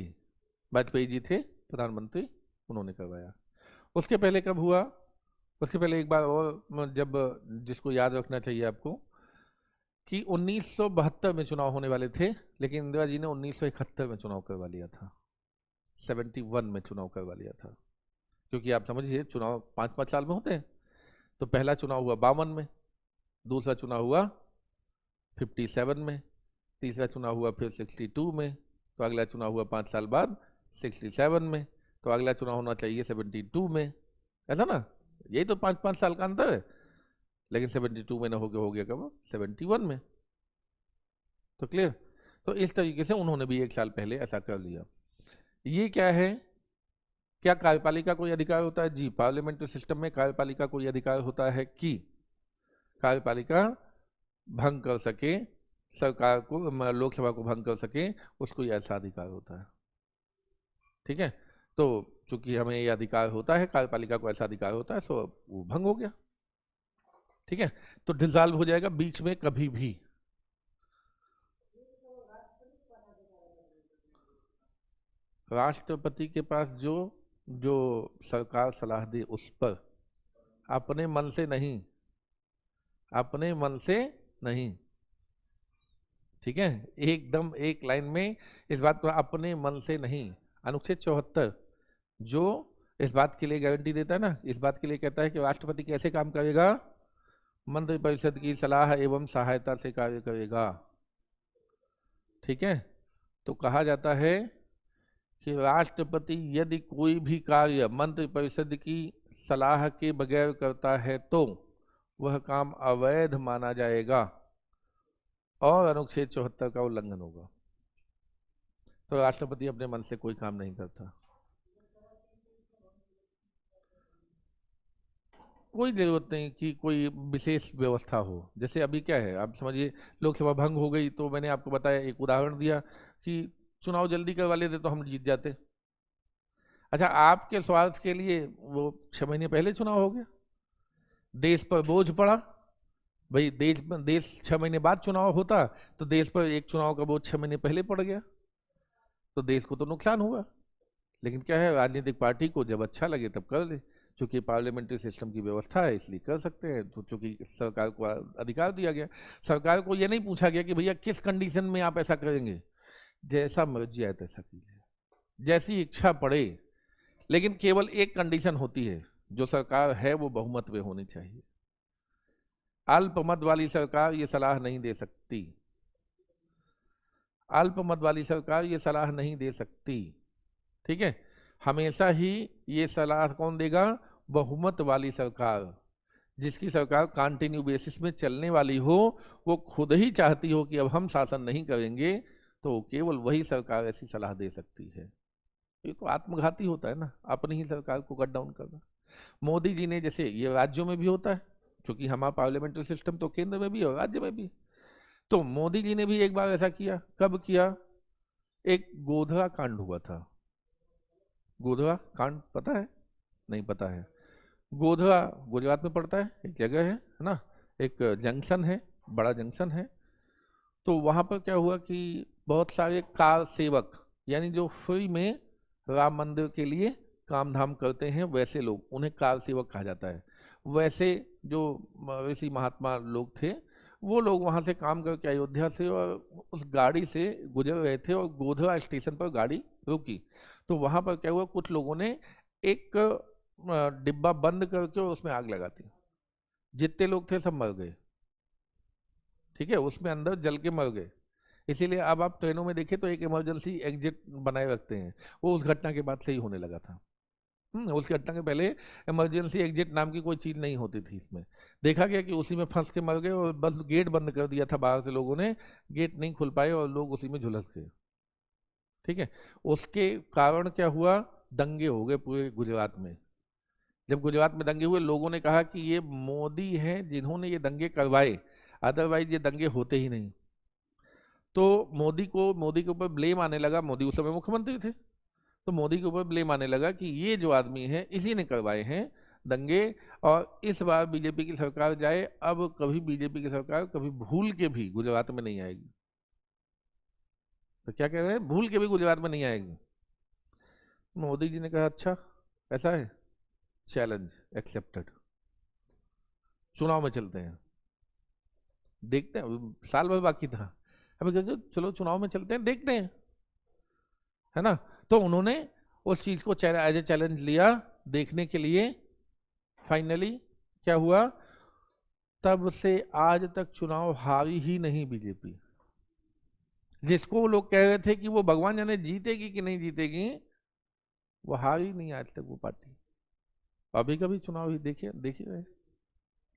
वाजपेयी जी थे प्रधानमंत्री, उन्होंने करवाया। उसके पहले कब हुआ, उसके पहले एक बार और, जब जिसको याद रखना चाहिए आपको कि 1972 में चुनाव होने वाले थे, लेकिन इंदिरा जी ने 1971 में चुनाव करवा लिया था, 71 में चुनाव करवा लिया था। क्योंकि आप समझिए चुनाव 5-5 साल में होते हैं, तो पहला चुनाव हुआ 52 में, दूसरा चुनाव हुआ 57 में, तीसरा चुनाव हुआ फिर 62 में, तो अगला चुनाव हुआ 5 साल बाद 67 में, तो अगला चुनाव होना चाहिए 72 में, ऐसा ना, यही तो 5-5 साल का अंतर है। लेकिन 72 में ना हो गया कब, 71 में। तो क्लियर, तो इस तरीके से उन्होंने भी 1 साल पहले ऐसा कर लिया। ये क्या है, क्या कार्यपालिका कोई अधिकार होता है, जी पार्लियामेंट्री सिस्टम में कार्यपालिका कोई अधिकार होता है कि कार्यपालिका भंग कर सके, सरकार को, लोकसभा को भंग कर सके, उसको ये ऐसा अधिकार होता है। ठीक है, तो चूंकि हमें ये अधिकार होता है, कार्यपालिका को ऐसा अधिकार होता है, सो वो भंग हो गया। ठीक है, तो डिसॉल्व हो जाएगा बीच में कभी भी। राष्ट्रपति के पास जो जो सरकार सलाह दे उस पर, अपने मन से नहीं, अपने मन से नहीं। ठीक है, एकदम एक लाइन में इस बात को, अपने मन से नहीं। अनुच्छेद 74 जो इस बात के लिए गारंटी देता है ना, इस बात के लिए कहता है कि राष्ट्रपति कैसे काम करेगा, मंत्रिपरिषद की सलाह एवं सहायता से कार्य करेगा। ठीक है, तो कहा जाता है कि राष्ट्रपति यदि कोई भी कार्य मंत्रिपरिषद की सलाह के बगैर करता है तो वह काम अवैध माना जाएगा और अनुच्छेद 74 का उल्लंघन होगा। तो राष्ट्रपति अपने मन से कोई काम नहीं करता। कोई जरूरत नहीं कि कोई विशेष व्यवस्था हो। जैसे अभी क्या है, आप समझिए लोकसभा भंग हो गई तो मैंने आपको बताया, एक उदाहरण दिया कि चुनाव जल्दी करवा लेते तो हम जीत जाते। अच्छा, आपके स्वार्थ के लिए वो 6 महीने पहले चुनाव हो गया, देश पर बोझ पड़ा। भाई देश 6 महीने बाद चुनाव होता तो देश पर एक चुनाव का बोझ 6 महीने पहले पड़ गया, तो देश को तो नुकसान हुआ। लेकिन क्या है, राजनीतिक पार्टी को जब अच्छा लगे तब कर ले, क्योंकि पार्लियामेंट्री सिस्टम की व्यवस्था है इसलिए कर सकते हैं। तो चूंकि सरकार को अधिकार दिया गया, सरकार को यह नहीं पूछा गया कि भैया किस कंडीशन में आप ऐसा करेंगे, जैसा मर्जी आए तैसा कीजिए, जैसी इच्छा पड़े। लेकिन केवल एक कंडीशन होती है, जो सरकार है वो बहुमत में होनी चाहिए। अल्पमत वाली सरकार ये सलाह नहीं दे सकती, अल्पमत वाली सरकार ये सलाह नहीं दे सकती। ठीक है, हमेशा ही ये सलाह कौन देगा, बहुमत वाली सरकार, जिसकी सरकार कंटिन्यू बेसिस में चलने वाली हो, वो खुद ही चाहती हो कि अब हम शासन नहीं करेंगे, तो केवल वही सरकार ऐसी सलाह दे सकती है। ये तो आत्मघाती होता है ना, अपनी ही सरकार को कट डाउन करना। मोदी जी ने, जैसे ये राज्यों में भी होता है, क्योंकि हमारा पार्लियामेंट्री सिस्टम तो केंद्र में भी और राज्य में भी, तो मोदी जी ने भी एक बार ऐसा किया। कब किया, एक गोधरा कांड हुआ था। गोधरा कांड पता है? नहीं पता है। गोधरा गुजरात में पड़ता है, एक जगह है ना, एक जंक्शन है, बड़ा जंक्शन है। तो वहां पर क्या हुआ कि बहुत सारे कार सेवक, यानी जो फ्री में राम मंदिर के लिए काम धाम करते हैं, वैसे लोग, उन्हें कार सेवक कहा जाता है। वैसे जो ऋषि महात्मा लोग थे, वो लोग वहां से काम करके अयोध्या से और उस गाड़ी से गुजर रहे थे, और गोधरा स्टेशन पर गाड़ी रुकी। तो वहां पर क्या हुआ, कुछ लोगों ने एक डिब्बा बंद करके और उसमें आग लगा दी। जितने लोग थे सब मर गए। ठीक है, उसमें अंदर जल के मर गए। इसीलिए अब आप ट्रेनों में देखें तो एक इमरजेंसी एग्जिट बनाए रखते हैं, वो उस घटना के बाद से ही होने लगा था। उस घटना के पहले इमरजेंसी एग्जिट नाम की कोई चीज नहीं होती थी। इसमें देखा गया कि उसी में फंस के मर गए, और बस गेट बंद कर दिया था बाहर से लोगों ने, गेट नहीं खुल पाए और लोग उसी में झुलस गए। ठीक है, उसके कारण क्या हुआ, दंगे हो गए पूरे गुजरात में। जब गुजरात में दंगे हुए, लोगों ने कहा कि ये मोदी हैं जिन्होंने ये दंगे करवाए, अदरवाइज ये दंगे होते ही नहीं। तो मोदी के ऊपर ब्लेम आने लगा। मोदी उस समय मुख्यमंत्री थे, तो मोदी के ऊपर ब्लेम आने लगा कि ये जो आदमी है इसी ने करवाए हैं दंगे, और इस बार बीजेपी की सरकार जाए, अब कभी बीजेपी की सरकार कभी भूल के भी गुजरात में नहीं आएगी। तो क्या कह रहे हैं, भूल के भी गुजरात में नहीं आएगी। मोदी जी ने कहा अच्छा ऐसा है, चैलेंज एक्सेप्टेड, चुनाव में चलते हैं, देखते हैं, साल भर बाकी था, अभी कहते चलो चुनाव में चलते हैं, देखते हैं, है ना। तो उन्होंने उस चीज को एज ए चैलेंज लिया देखने के लिए। फाइनली क्या हुआ, तब से आज तक चुनाव हारी ही नहीं बीजेपी। जिसको वो लोग कह रहे थे कि वो भगवान जाने जीतेगी कि नहीं जीतेगी, वो हारी नहीं आज तक वो पार्टी। अभी कभी चुनाव ही देखिए रहे,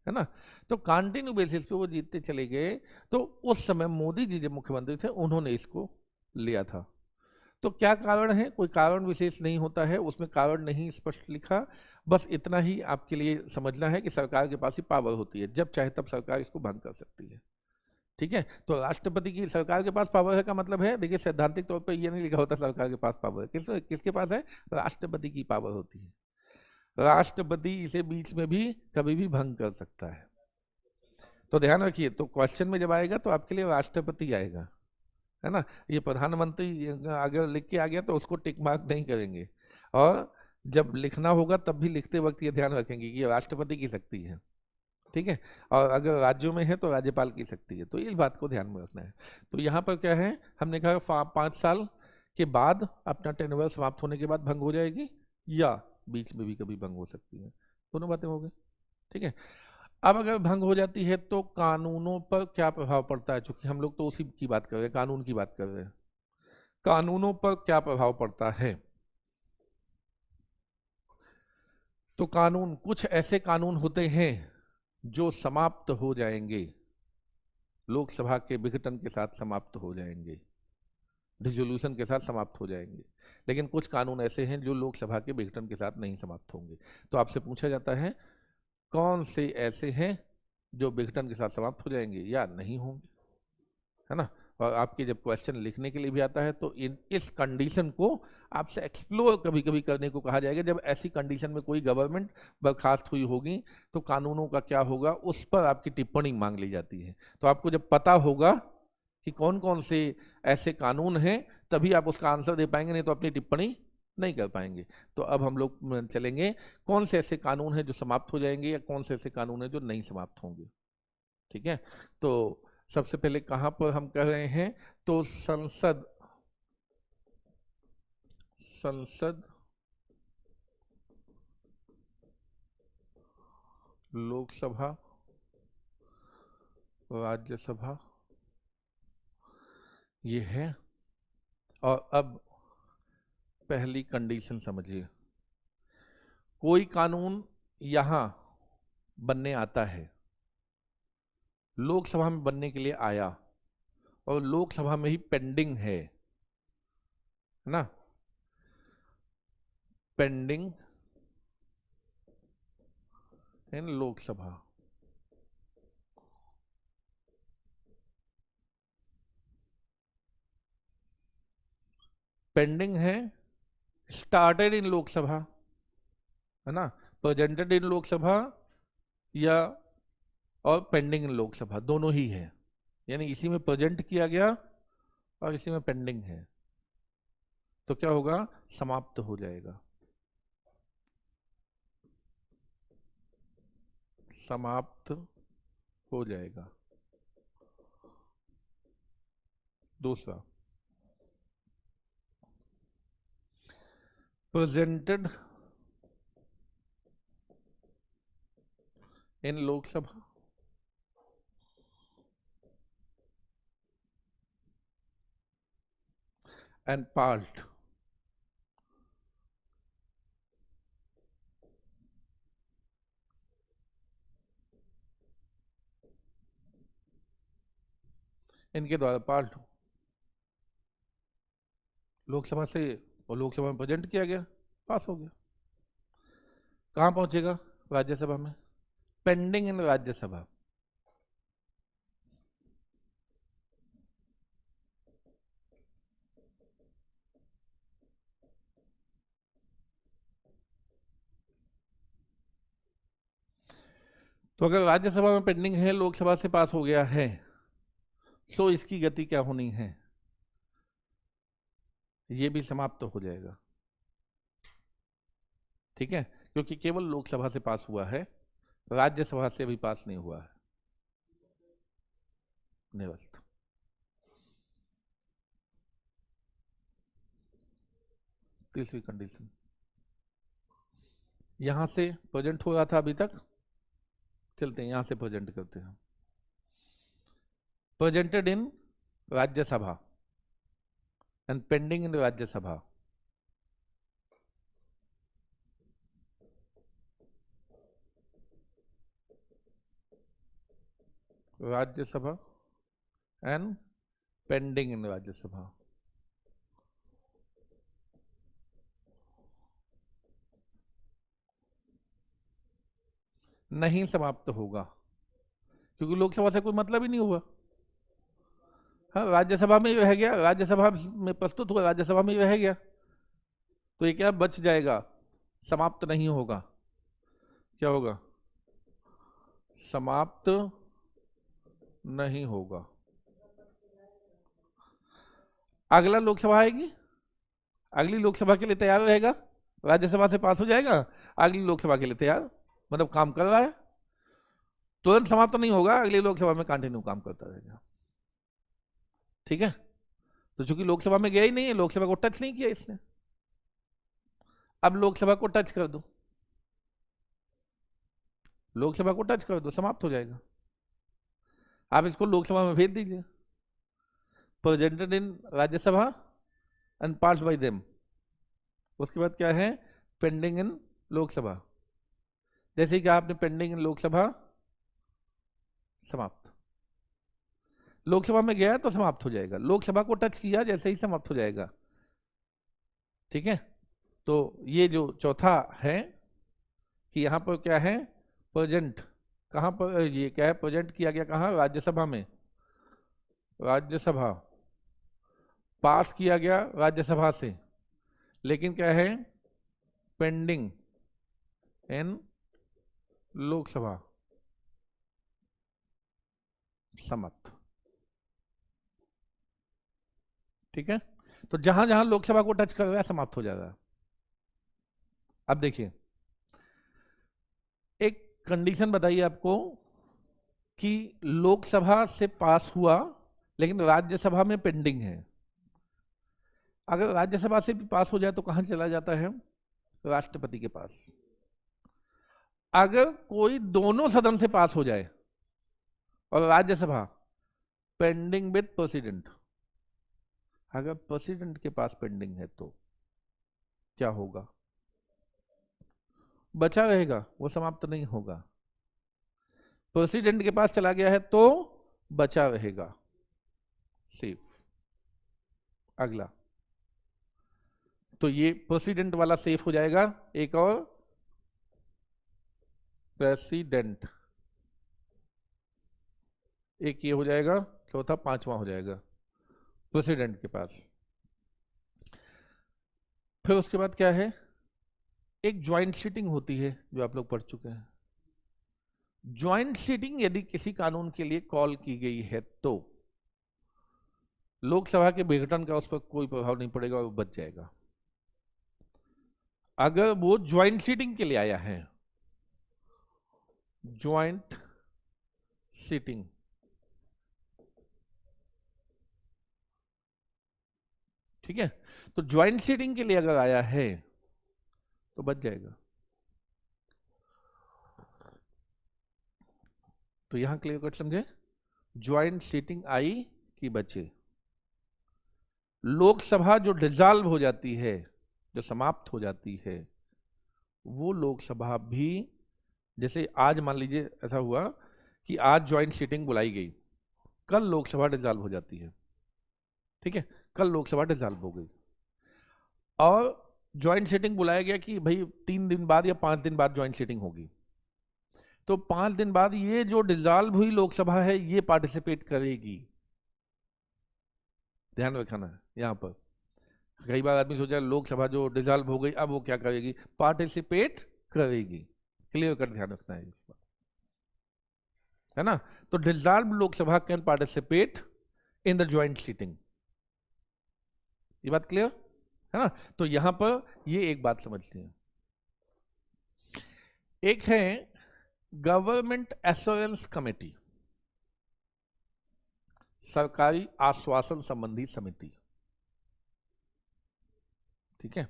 है ना। तो कंटिन्यू बेसिस पे वो जीतते चले गए। तो उस समय मोदी जी जब मुख्यमंत्री थे, उन्होंने इसको लिया था। तो क्या कारण है, कोई कारण विशेष नहीं होता है, उसमें कारण नहीं स्पष्ट लिखा। बस इतना ही आपके लिए समझना है कि सरकार के पास ही पावर होती है, जब चाहे तब सरकार इसको भंग कर सकती है। ठीक है, तो राष्ट्रपति की सरकार के पास पावर है का मतलब है, देखिए सैद्धांतिक तौर पर यह नहीं लिखा होता सरकार के पास पावर है, किसके पास है, राष्ट्रपति की पावर होती है। राष्ट्रपति इसे बीच में भी कभी भी भंग कर सकता है। तो ध्यान रखिए, तो क्वेश्चन में जब आएगा तो आपके लिए राष्ट्रपति आएगा, है ना। ये प्रधानमंत्री अगर लिख के आ गया तो उसको टिक मार्क नहीं करेंगे, और जब लिखना होगा तब भी लिखते वक्त ये ध्यान रखेंगे कि ये राष्ट्रपति की शक्ति है। ठीक है, और अगर राज्यों में है तो राज्यपाल की शक्ति है। तो इस बात को ध्यान में रखना है। तो यहाँ पर क्या है, हमने कहा 5 साल के बाद अपना टेन्योर समाप्त होने के बाद भंग हो जाएगी, या बीच में भी कभी भंग हो सकती है। दोनों बातें हो गई। ठीक है, अब अगर भंग हो जाती है तो कानूनों पर क्या प्रभाव पड़ता है, क्योंकि हम लोग तो उसी की बात कर रहे हैं, कानून की बात कर रहे हैं। कानूनों पर क्या प्रभाव पड़ता है, तो कानून, कुछ ऐसे कानून होते हैं जो समाप्त हो जाएंगे, लोकसभा के विघटन के साथ समाप्त हो जाएंगे, डिसोल्यूशन के साथ समाप्त हो जाएंगे। लेकिन कुछ कानून ऐसे हैं जो लोकसभा के विघटन के साथ नहीं समाप्त होंगे। तो आपसे पूछा जाता है कौन से ऐसे हैं जो विघटन के साथ समाप्त हो जाएंगे या नहीं होंगे, है ना। और आपके जब क्वेश्चन लिखने के लिए भी आता है तो इस कंडीशन को आपसे एक्सप्लोर कभी कभी करने को कहा जाएगा। जब ऐसी कंडीशन में कोई गवर्नमेंट बर्खास्त हुई होगी तो कानूनों का क्या होगा उस पर आपकी टिप्पणी मांग ली जाती है। तो आपको जब पता होगा कि कौन कौन से ऐसे कानून हैं तभी आप उसका आंसर दे पाएंगे, नहीं तो अपनी टिप्पणी नहीं कर पाएंगे। तो अब हम लोग चलेंगे कौन से ऐसे कानून हैं जो समाप्त हो जाएंगे या कौन से ऐसे कानून हैं जो नहीं समाप्त होंगे। ठीक है, तो सबसे पहले कहां पर हम कह रहे हैं, तो संसद लोकसभा राज्यसभा ये है। और अब पहली कंडीशन समझिए, कोई कानून यहां बनने आता है, लोकसभा में बनने के लिए आया और लोकसभा में ही पेंडिंग है ना, पेंडिंग इन लोकसभा, पेंडिंग है, स्टार्टेड इन लोकसभा, है ना, प्रेजेंटेड इन लोकसभा या और पेंडिंग इन लोकसभा, दोनों ही है। यानी इसी में प्रेजेंट किया गया और इसी में पेंडिंग है, तो क्या होगा, समाप्त हो जाएगा, समाप्त हो जाएगा। दूसरा, presented in Lok Sabha and passed इनके द्वारा, पास्ड लोकसभा से और लोकसभा में प्रेजेंट किया गया, पास हो गया। कहां पहुंचेगा, राज्यसभा में, पेंडिंग इन राज्यसभा, तो अगर राज्यसभा में पेंडिंग है, लोकसभा से पास हो गया है, तो इसकी गति क्या होनी है, ये भी समाप्त हो जाएगा। ठीक है, क्योंकि केवल लोकसभा से पास हुआ है, राज्यसभा से अभी पास नहीं हुआ है, निरस्त। तीसरी कंडीशन, यहां से प्रेजेंट हो रहा था अभी तक, चलते हैं यहां से प्रेजेंट करते हैं, presented in Rajya Sabha and pending in Rajya Sabha, Rajya Sabha and pending in Rajya Sabha, नहीं समाप्त होगा, क्योंकि लोकसभा से कोई मतलब ही नहीं हुआ। हाँ, राज्यसभा में ही रह गया, राज्यसभा में प्रस्तुत हुआ, राज्यसभा में ही रह गया, तो ये क्या बच जाएगा, समाप्त नहीं होगा। क्या होगा, समाप्त नहीं होगा। अगला लोकसभा आएगी, अगली लोकसभा के लिए तैयार रहेगा, राज्यसभा से पास हो जाएगा, अगली लोकसभा के लिए तैयार, मतलब काम कर रहा है, तुरंत समाप्त तो नहीं होगा, अगली लोकसभा में कंटिन्यू काम करता रहेगा। ठीक है, तो चूंकि लोकसभा में गया ही नहीं है, लोकसभा को टच नहीं किया इसने, अब लोकसभा को टच कर दो, लोकसभा को टच कर दो, समाप्त हो जाएगा। आप इसको लोकसभा में भेज दीजिए, presented in Rajya Sabha and pass bye them, उसके बाद क्या है, पेंडिंग इन लोकसभा, जैसे कि आपने पेंडिंग इन लोकसभा, समाप्त, लोकसभा में गया तो समाप्त हो जाएगा, लोकसभा को टच किया जैसे ही समाप्त हो जाएगा। ठीक है, तो ये जो चौथा है कि यहां पर क्या है, प्रेजेंट कहाँ पर, ये क्या है, प्रेजेंट किया गया कहाँ, राज्यसभा में, राज्यसभा पास किया गया राज्यसभा से, लेकिन क्या है, पेंडिंग इन लोकसभा, समाप्त। ठीक है, तो जहां जहां लोकसभा को टच कर रहा है समाप्त हो जाएगा। अब देखिए, एक कंडीशन बताइए आपको कि लोकसभा से पास हुआ लेकिन राज्यसभा में पेंडिंग है। अगर राज्यसभा से भी पास हो जाए तो कहां चला जाता है, राष्ट्रपति के पास। अगर कोई दोनों सदन से पास हो जाए और राज्यसभा पेंडिंग विद प्रेसिडेंट, अगर प्रेसिडेंट के पास पेंडिंग है तो क्या होगा, बचा रहेगा, वो समाप्त नहीं होगा। प्रेसिडेंट के पास चला गया है तो बचा रहेगा, सेफ। अगला, तो ये प्रेसिडेंट वाला सेफ हो जाएगा। एक और, प्रेसिडेंट, एक ये हो जाएगा, चौथा पांचवा हो जाएगा प्रेसिडेंट के पास। फिर उसके बाद क्या है, एक ज्वाइंट सीटिंग होती है जो आप लोग पढ़ चुके हैं। ज्वाइंट सीटिंग यदि किसी कानून के लिए कॉल की गई है तो लोकसभा के विघटन का उस पर कोई प्रभाव नहीं पड़ेगा और वो बच जाएगा। अगर वो ज्वाइंट सीटिंग के लिए आया है, ज्वाइंट सीटिंग, ठीक है, तो ज्वाइंट सीटिंग के लिए अगर आया है तो बच जाएगा। तो यहां क्लियर कट समझे, ज्वाइंट सीटिंग आई कि बचे। लोकसभा जो डिसॉल्व हो जाती है, जो समाप्त हो जाती है, वो लोकसभा भी, जैसे आज मान लीजिए ऐसा हुआ कि आज ज्वाइंट सीटिंग बुलाई गई, कल लोकसभा डिसॉल्व हो जाती है, ठीक है, कल लोकसभा डिसॉल्व हो गई और ज्वाइंट सीटिंग बुलाया गया कि भाई 3 दिन बाद या 5 दिन बाद ज्वाइंट सीटिंग होगी, तो 5 दिन बाद ये जो डिसॉल्व हुई लोकसभा है ये पार्टिसिपेट करेगी। ध्यान रखना है यहां पर, कई बार आदमी सोचा लोकसभा जो डिसॉल्व हो गई अब वो क्या करेगी, पार्टिसिपेट करेगी। क्लियर कर ध्यान रखना है ना। तो dissolve Lok Sabha can participate in the joint sitting, ये बात क्लियर है ना। तो यहां पर ये एक बात समझते हैं। एक है गवर्नमेंट एश्योरेंस कमेटी, सरकारी आश्वासन संबंधी समिति, ठीक है।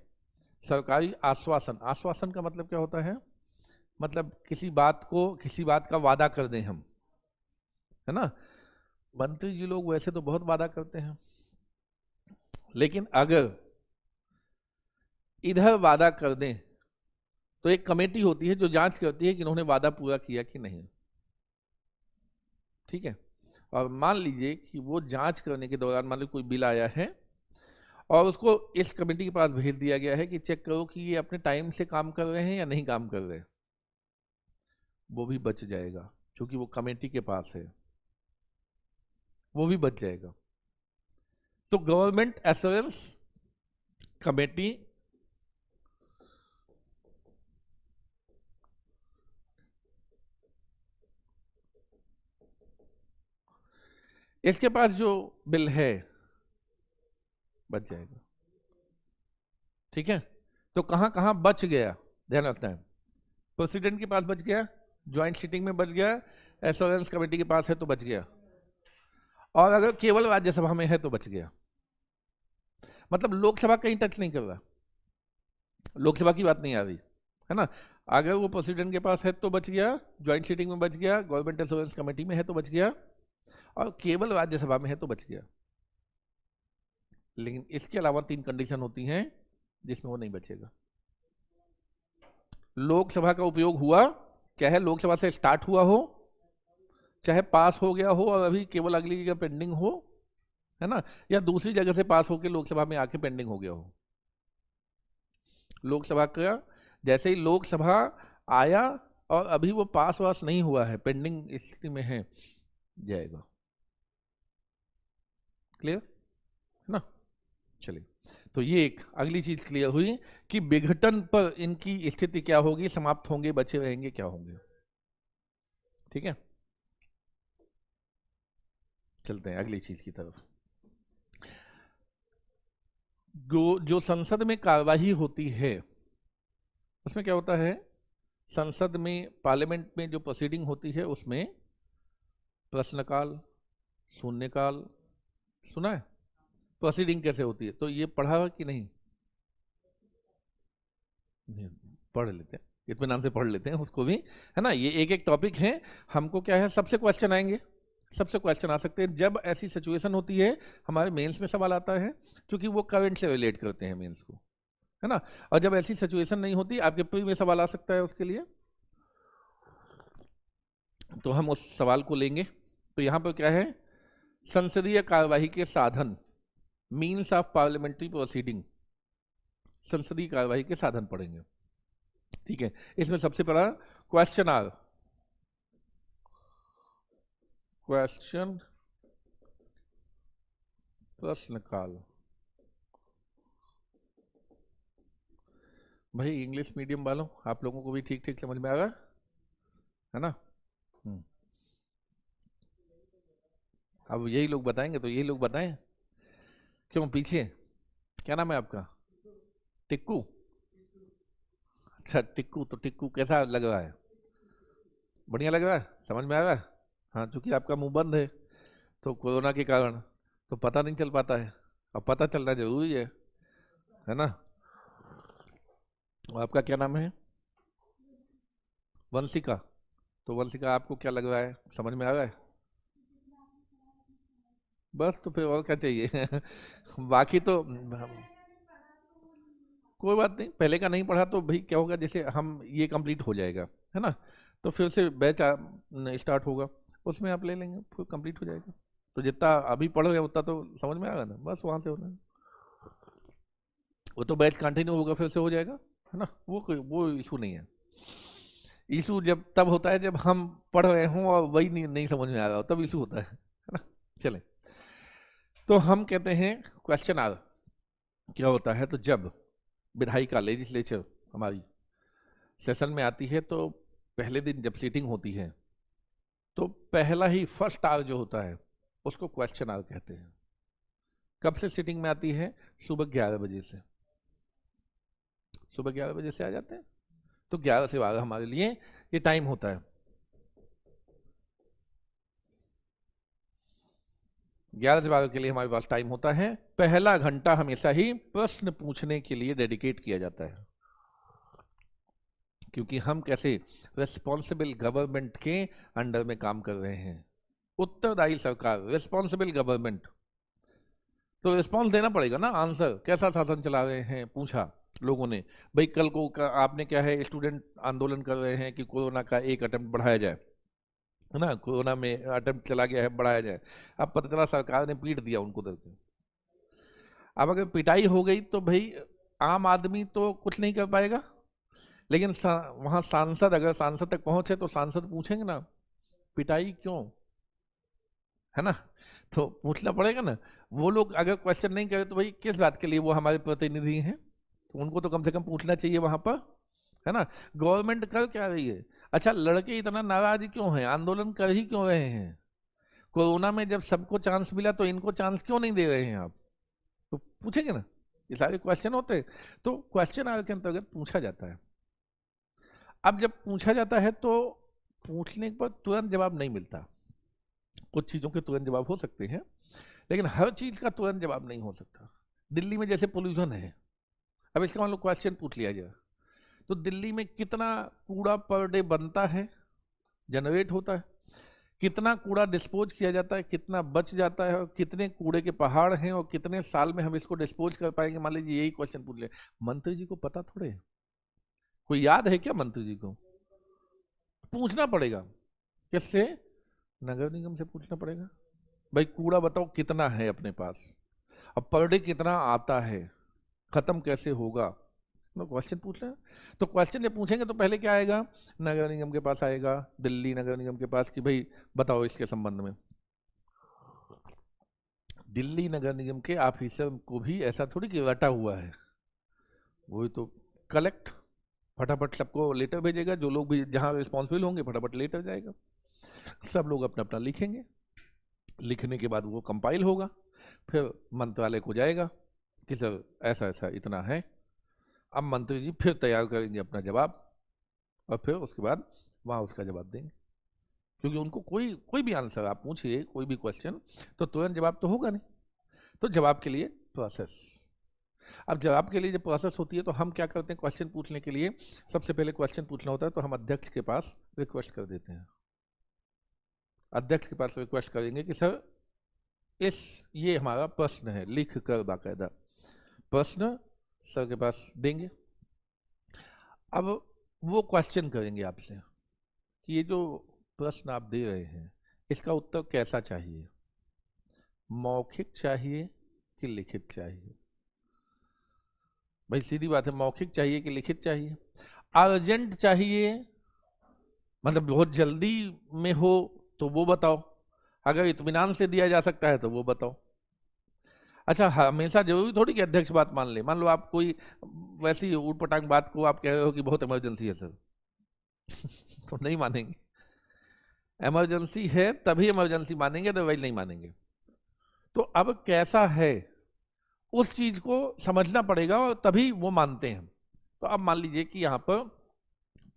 सरकारी आश्वासन, आश्वासन का मतलब क्या होता है, मतलब किसी बात का वादा कर दें हम, है ना। मंत्री जी लोग वैसे तो बहुत वादा करते हैं, लेकिन अगर इधर वादा कर दें तो एक कमेटी होती है जो जांच करती है कि इन्होंने वादा पूरा किया कि नहीं, ठीक है। और मान लीजिए कि वो जांच करने के दौरान मान लीजिए कोई बिल आया है और उसको इस कमेटी के पास भेज दिया गया है कि चेक करो कि ये अपने टाइम से काम कर रहे हैं या नहीं काम कर रहे, वो भी बच जाएगा क्योंकि वो कमेटी के पास है, वो भी बच जाएगा। तो गवर्नमेंट एश्योरेंस कमेटी इसके पास जो बिल है बच जाएगा, ठीक है। तो कहां कहां बच गया ध्यान रखना है, प्रेसिडेंट के पास बच गया, ज्वाइंट सीटिंग में बच गया, एश्योरेंस कमेटी के पास है तो बच गया, और अगर केवल राज्यसभा में है तो बच गया। मतलब लोकसभा कहीं टच नहीं कर रहा, लोकसभा की बात नहीं आ रही है ना। अगर वो प्रेसिडेंट के पास है तो बच गया, ज्वाइंट सीटिंग में बच गया, गवर्नमेंट एश्योरेंस कमेटी में है तो बच गया, और केवल राज्यसभा में है तो बच गया। लेकिन इसके अलावा 3 कंडीशन होती हैं जिसमें वो नहीं बचेगा। लोकसभा का उपयोग हुआ, चाहे लोकसभा से स्टार्ट हुआ हो, चाहे पास हो गया हो और अभी केवल अगली जगह पेंडिंग हो, है ना, या दूसरी जगह से पास होकर लोकसभा में आके पेंडिंग हो गया हो। लोकसभा का जैसे ही लोकसभा आया और अभी वो पास वास नहीं हुआ है, पेंडिंग स्थिति में है, जाएगा। क्लियर है ना? चलिए, तो ये एक अगली चीज क्लियर हुई कि विघटन पर इनकी स्थिति क्या होगी, समाप्त होंगे, बचे रहेंगे, क्या होंगे। ठीक है, चलते हैं अगली चीज की तरफ। जो संसद में कार्यवाही होती है उसमें क्या होता है, संसद में, पार्लियामेंट में जो प्रोसीडिंग होती है उसमें प्रश्नकाल, शून्यकाल, सुना है? प्रोसीडिंग कैसे होती है, तो ये पढ़ा कि नहीं? पढ़ लेते हैं, इत्मीनान से पढ़ लेते हैं उसको भी, है ना। ये एक एक टॉपिक है, हमको क्या है, सबसे क्वेश्चन आएंगे, सबसे क्वेश्चन आ सकते हैं। जब ऐसी सिचुएशन होती है, हमारे मेंस में सवाल आता है, क्योंकि वो करंट से रिलेट करते हैं मेंस को, है ना। और जब ऐसी सिचुएशन नहीं होती, आपके प्री में सवाल आ सकता है उसके लिए, तो हम उस सवाल को लेंगे। तो यहां पर क्या है, संसदीय कार्यवाही के साधन, मीन्स ऑफ पार्लियामेंट्री प्रोसीडिंग, संसदीय कार्यवाही के साधन पढ़ेंगे। ठीक है, इसमें सबसे पहला क्वेश्चन आर, क्वेश्चन प्रश्नकाल। भाई इंग्लिश मीडियम वालों, आप लोगों को भी ठीक ठीक समझ में आ रहा है ना? अब यही लोग बताएंगे, तो यही लोग बताएं, क्यों पीछे? क्या नाम है आपका? टिक्कू? अच्छा टिक्कू, तो टिक्कू कैसा लग रहा है? बढ़िया लग रहा है, समझ में आ रहा है? हाँ, चूंकि आपका मुंह बंद है तो कोरोना के कारण तो पता नहीं चल पाता है, अब पता चलना जरूरी है ना। और आपका क्या नाम है? वंशिका। तो वंशिका, आपको क्या लग रहा है, समझ में आ रहा है? बस, तो फिर और क्या चाहिए? बाकी तो कोई बात नहीं, पहले का नहीं पढ़ा तो भाई क्या होगा, जैसे हम ये कंप्लीट हो जाएगा, है ना, तो फिर से बैच स्टार्ट होगा, उसमें आप ले लेंगे, फिर कंप्लीट हो जाएगा। तो जितना अभी पढ़ रहे उतना तो समझ में आएगा ना, बस वहां से होना है। वो तो बैच कंटिन्यू होगा, फिर से हो जाएगा, है ना, वो इशू नहीं है। इशू जब तब होता है जब हम पढ़ रहे हों और वही नहीं समझ में आ रहा हो, तब इशू होता है ना। चले, तो हम कहते हैं क्वेश्चन आर क्या होता है, तो जब विधायिका, लेजिस्लेचर हमारी सेशन में आती है, तो पहले दिन जब सीटिंग होती है, तो पहला ही फर्स्ट आवर जो होता है उसको क्वेश्चन आवर कहते हैं। कब से सीटिंग में आती है? सुबह 11 बजे से, सुबह 11 बजे से आ जाते हैं, तो 11 से 12 हमारे लिए ये टाइम होता है। 11 से 12 के लिए हमारे पास टाइम होता है। पहला घंटा हमेशा ही प्रश्न पूछने के लिए डेडिकेट किया जाता है, क्योंकि हम कैसे रिस्पॉन्सिबल गवर्नमेंट के अंडर में काम कर रहे हैं, उत्तरदायी सरकार, रिस्पॉन्सिबल गवर्नमेंट, तो रिस्पॉन्स देना पड़ेगा ना। आंसर, कैसा शासन चला रहे हैं, पूछा लोगों ने, भाई कल को आपने क्या है, स्टूडेंट आंदोलन कर रहे हैं कि कोरोना का एक अटेम्प्ट बढ़ाया जाए, है ना, कोरोना में अटेम्प्ट चला गया है, बढ़ाया जाए। अब पता चला सरकार ने पीट दिया उनको करके। अब अगर पिटाई हो गई तो भाई आम आदमी तो कुछ नहीं कर पाएगा, लेकिन वहां सांसद, अगर सांसद तक पहुंचे तो सांसद पूछेंगे ना, पिटाई क्यों, है ना, तो पूछना पड़ेगा ना। वो लोग अगर क्वेश्चन नहीं करे तो भाई किस बात के लिए वो हमारे प्रतिनिधि हैं, तो उनको तो कम से कम पूछना चाहिए वहां पर, है ना। गवर्नमेंट कर क्या रही है? अच्छा, लड़के इतना नाराज क्यों हैं, आंदोलन कर ही क्यों रहे हैं? कोरोना में जब सबको चांस मिला तो इनको चांस क्यों नहीं दे रहे हैं आप? तो पूछेंगे ना, ये सारे क्वेश्चन होते हैं, तो क्वेश्चन आवर के अंतर्गत पूछा जाता है। अब जब पूछा जाता है तो पूछने पर तुरंत जवाब नहीं मिलता, कुछ चीजों के तुरंत जवाब हो सकते हैं, लेकिन हर चीज का तुरंत जवाब नहीं हो सकता। दिल्ली में जैसे पोल्यूशन है, अब इसका मान लो क्वेश्चन पूछ लिया जाए, तो दिल्ली में कितना कूड़ा पर डे बनता है, जनरेट होता है, कितना कूड़ा डिस्पोज किया जाता है, कितना बच जाता है, और कितने कूड़े के पहाड़ हैं, और कितने साल में हम इसको डिस्पोज कर पाएंगे, मान लीजिए यही क्वेश्चन पूछ ले। मंत्री जी को पता थोड़े है, कोई याद है क्या मंत्री जी को? पूछना पड़ेगा, किससे? नगर निगम से पूछना पड़ेगा, भाई कूड़ा बताओ कितना है अपने पास, अब पर डे कितना आता है, खत्म कैसे होगा, नो क्वेश्चन पूछ रहे हैं। तो क्वेश्चन जब पूछेंगे तो पहले क्या आएगा, नगर निगम के पास आएगा, दिल्ली नगर निगम के पास, कि भाई बताओ इसके संबंध में। दिल्ली नगर निगम के ऑफिसर को भी ऐसा थोड़ी कि रटा हुआ है, वही तो कलेक्ट फटाफट सबको लेटर भेजेगा, जो लोग भी जहां रिस्पॉन्सिबल होंगे फटाफट लेटर जाएगा, सब लोग अपना अपना लिखेंगे, लिखने के बाद वो कंपाइल होगा, फिर मंत्रालय को जाएगा कि सर ऐसा ऐसा इतना है। अब मंत्री जी फिर तैयार करेंगे अपना जवाब, और फिर उसके बाद वहाँ उसका जवाब देंगे, क्योंकि उनको कोई कोई भी आंसर आप पूछिए, कोई भी क्वेश्चन, तो तुरंत जवाब तो होगा नहीं। तो जवाब के लिए प्रोसेस। अब जवाब के लिए जब प्रोसेस होती है तो हम क्या करते हैं, क्वेश्चन पूछने के लिए सबसे पहले क्वेश्चन पूछना होता है तो हम अध्यक्ष के पास रिक्वेस्ट कर देते हैं। अध्यक्ष के पास रिक्वेस्ट करेंगे कि सर ये हमारा प्रश्न है, लिख कर बाकायदा प्रश्न सर के पास देंगे। अब वो क्वेश्चन करेंगे आपसे कि ये जो प्रश्न आप दे रहे हैं इसका उत्तर कैसा चाहिए, मौखिक चाहिए कि लिखित चाहिए। भाई सीधी बात है, मौखिक चाहिए कि लिखित चाहिए। अर्जेंट चाहिए, मतलब बहुत जल्दी में हो तो वो बताओ, अगर इत्मीनान से दिया जा सकता है तो वो बताओ। अच्छा, हमेशा जरूरी थोड़ी कि अध्यक्ष बात मान ले। मान लो आप कोई वैसी ऊट पटांग बात को आप कह रहे हो कि बहुत इमरजेंसी है सर तो नहीं मानेंगे। इमरजेंसी है तभी इमरजेंसी मानेंगे, अदरवाइज नहीं मानेंगे। तो अब कैसा है उस चीज को समझना पड़ेगा और तभी वो मानते हैं। तो अब मान लीजिए कि यहां पर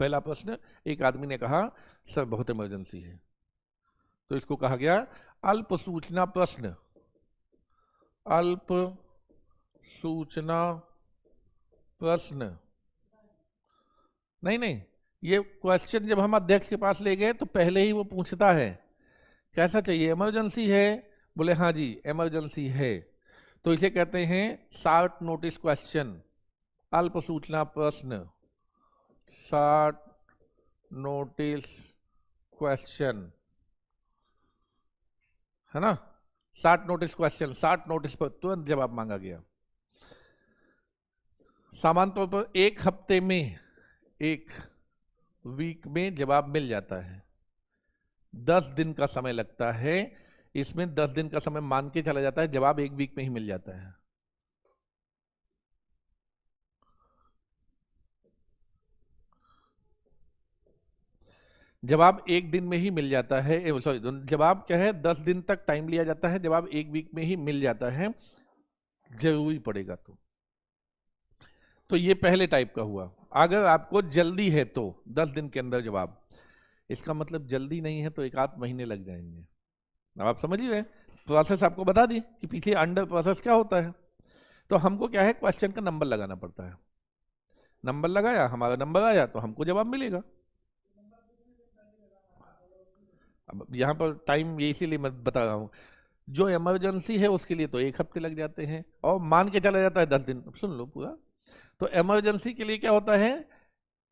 पहला प्रश्न, एक आदमी ने कहा सर बहुत इमरजेंसी है, तो इसको कहा गया अल्प सूचना प्रश्न। अल्प सूचना प्रश्न नहीं नहीं, ये क्वेश्चन जब हम अध्यक्ष के पास ले गए तो पहले ही वो पूछता है कैसा चाहिए, इमरजेंसी है, बोले हाँ जी इमरजेंसी है, तो इसे कहते हैं शॉर्ट नोटिस क्वेश्चन, अल्प सूचना प्रश्न, शॉर्ट नोटिस क्वेश्चन, है ना। Short notice question, short notice पर तुरंत जवाब मांगा गया। सामान्य तौर पर एक हफ्ते में, एक वीक में जवाब मिल जाता है। 10 दिन का समय लगता है, इसमें 10 दिन का समय मान के चला जाता है, जवाब एक वीक में ही मिल जाता है। जवाब एक दिन में ही मिल जाता है, सॉरी जवाब क्या है, 10 दिन तक टाइम लिया जाता है, जवाब एक वीक में ही मिल जाता है जरूरी पड़ेगा तो ये पहले टाइप का हुआ। अगर आपको जल्दी है तो 10 दिन के अंदर जवाब, इसका मतलब जल्दी नहीं है तो एक आध महीने लग जाएंगे। अब आप समझ रहे, प्रोसेस आपको बता दी कि पीछे अंडर प्रोसेस क्या होता है। तो हमको क्या है, क्वेश्चन का नंबर लगाना पड़ता है, नंबर लगाया, हमारा नंबर आया तो हमको जवाब मिलेगा। अब यहाँ पर टाइम ये इसीलिए मैं बता रहा हूँ, जो इमरजेंसी है उसके लिए तो एक हफ्ते लग जाते हैं और मान के चला जाता है 10 दिन। अब सुन लो पूरा, तो इमरजेंसी के लिए क्या होता है,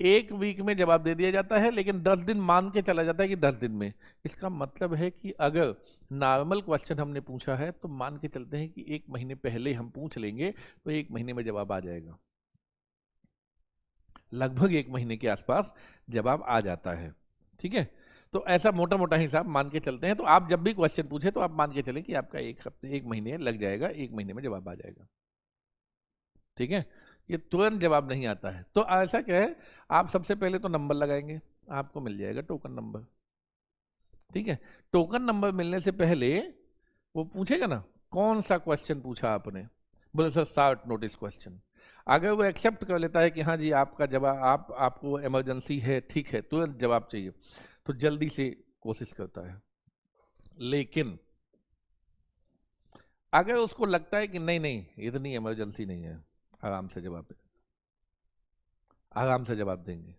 एक वीक में जवाब दे दिया जाता है, लेकिन 10 दिन मान के चला जाता है कि 10 दिन में। इसका मतलब है कि अगर नॉर्मल क्वेश्चन हमने पूछा है तो मान के चलते हैं कि एक महीने पहले हम पूछ लेंगे तो एक महीने में जवाब आ जाएगा, लगभग एक महीने के आसपास जवाब आ जाता है। ठीक है, तो ऐसा मोटा मोटा हिसाब मान के चलते हैं। तो आप जब भी क्वेश्चन पूछे तो आप मान के चलें कि आपका एक हफ्ते, एक महीने लग जाएगा, एक महीने में जवाब आ जाएगा। ठीक है, ये तुरंत जवाब नहीं आता है। तो ऐसा क्या है, आप सबसे पहले तो नंबर लगाएंगे, आपको मिल जाएगा टोकन नंबर। ठीक है, टोकन नंबर मिलने से पहले वो पूछेगा ना कौन सा क्वेश्चन पूछा आपने, बोले सर शॉर्ट नोटिस क्वेश्चन। अगर वो एक्सेप्ट कर लेता है कि हाँ जी आपका जवाब, आपको इमरजेंसी है, ठीक है, तुरंत जवाब चाहिए, तो जल्दी से कोशिश करता है। लेकिन अगर उसको लगता है कि नहीं नहीं इतनी इमरजेंसी नहीं है, आराम से जवाब आराम से जवाब देंगे,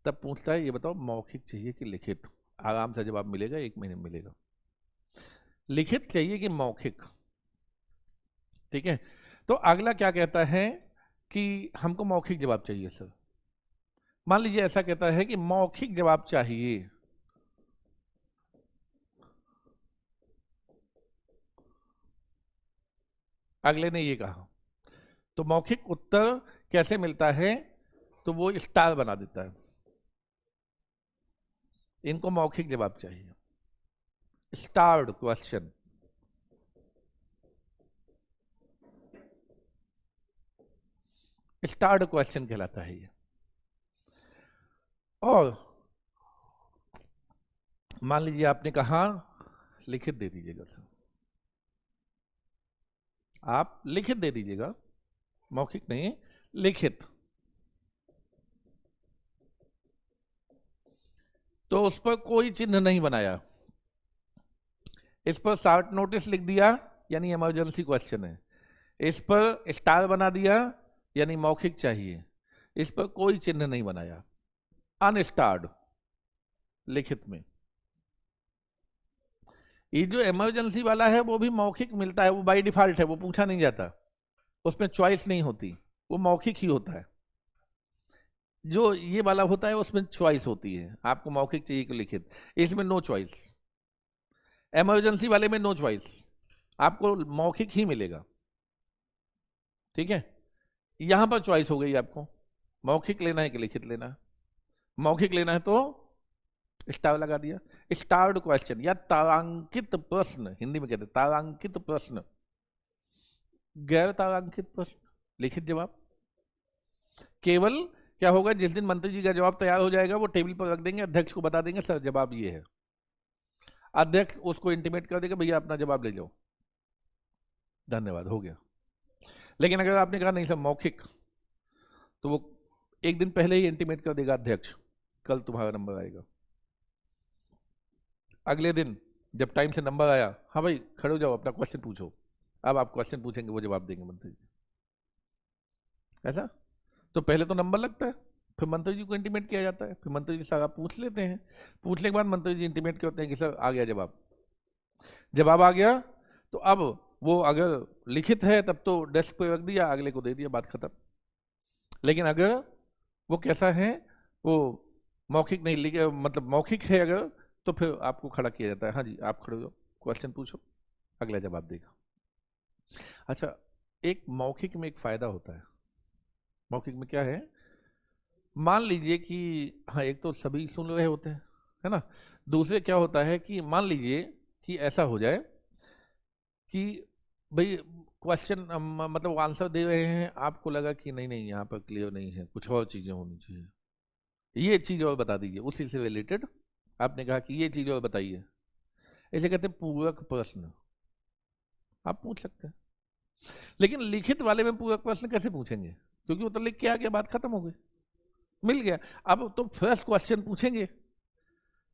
तब पूछता है ये बताओ मौखिक चाहिए कि लिखित। आराम से जवाब मिलेगा, एक महीने में मिलेगा। लिखित चाहिए कि मौखिक। ठीक है, तो अगला क्या कहता है कि हमको मौखिक जवाब चाहिए सर। मान लीजिए ऐसा कहता है कि मौखिक जवाब चाहिए, अगले ने ये कहा, तो मौखिक उत्तर कैसे मिलता है, तो वो स्टार बना देता है। इनको मौखिक जवाब चाहिए, स्टार्ड क्वेश्चन। स्टार्ड क्वेश्चन कहलाता है ये। और मान लीजिए आपने कहा लिखित दे दीजिएगा सर, आप लिखित दे दीजिएगा, मौखिक नहीं, लिखित। तो उस पर कोई चिन्ह नहीं बनाया, इस पर शॉर्ट नोटिस लिख दिया यानी इमरजेंसी क्वेश्चन है, इस पर स्टार बना दिया यानी मौखिक चाहिए, इस पर कोई चिन्ह नहीं बनाया, अनस्टार्ड लिखित में। ये जो इमरजेंसी वाला है वो भी मौखिक मिलता है, वो बाय डिफॉल्ट है, वो पूछा नहीं जाता, उसमें चॉइस नहीं होती, वो मौखिक ही होता है। जो ये वाला होता है उसमें चॉइस होती है, आपको मौखिक चाहिए कि लिखित, इसमें नो चॉइस। इमरजेंसी वाले में नो चॉइस, आपको मौखिक ही मिलेगा, ठीक है। यहां पर चॉइस हो गई आपको, मौखिक लेना है कि लिखित लेना है। मौखिक लेना है तो स्टार लगा दिया, स्टार्ड क्वेश्चन या तारांकित प्रश्न, हिंदी में कहते हैं तारांकित प्रश्न, गैर तारांकित प्रश्न, लिखित जवाब। केवल क्या होगा, जिस दिन मंत्री जी का जवाब तैयार हो जाएगा वो टेबल पर रख देंगे, अध्यक्ष को बता देंगे सर जवाब ये है, अध्यक्ष उसको इंटीमेट कर देगा भैया अपना जवाब ले जाओ, धन्यवाद, हो गया। लेकिन अगर आपने कहा नहीं सर मौखिक, तो वो एक दिन पहले ही इंटीमेट कर देगा अध्यक्ष कल तुम्हारा नंबर आएगा। अगले दिन जब टाइम से नंबर आया, हाँ भाई खड़े हो जाओ अपना क्वेश्चन पूछो, अब आप क्वेश्चन पूछेंगे वो जवाब देंगे मंत्री जी, ऐसा। तो पहले तो नंबर लगता है, फिर मंत्री जी को इंटीमेट किया जाता है, फिर मंत्री जी सारा पूछ लेते हैं, पूछने के बाद मंत्री जी इंटीमेट करते हैं कि सर आ गया जवाब, जवाब आ गया, तो अब वो अगर लिखित है तब तो डेस्क पे रख दिया, अगले को दे दिया, बात खत्म। लेकिन अगर वो कैसा है, वो मौखिक नहीं लिखे, मतलब मौखिक है अगर, तो फिर आपको खड़ा किया जाता है, हाँ जी आप खड़े हो, क्वेश्चन पूछो, अगला जवाब देगा। अच्छा, एक मौखिक में एक फायदा होता है, मौखिक में क्या है, मान लीजिए कि हाँ एक तो सभी सुन रहे होते हैं, है ना, दूसरे क्या होता है कि मान लीजिए कि ऐसा हो जाए कि भाई क्वेश्चन मतलब आंसर दे रहे हैं, आपको लगा कि नहीं नहीं यहाँ पर क्लियर नहीं है, कुछ और चीजें होनी चाहिए, ये चीज और बता दीजिए, उसी से रिलेटेड आपने कहा कि ये चीज और बताइए, इसे कहते हैं पूरक प्रश्न, आप पूछ सकते हैं। लेकिन लिखित वाले में पूरक प्रश्न कैसे पूछेंगे, क्योंकि वो तो लिख के आ गया, बात खत्म हो गई, मिल गया। अब तो फर्स्ट क्वेश्चन पूछेंगे,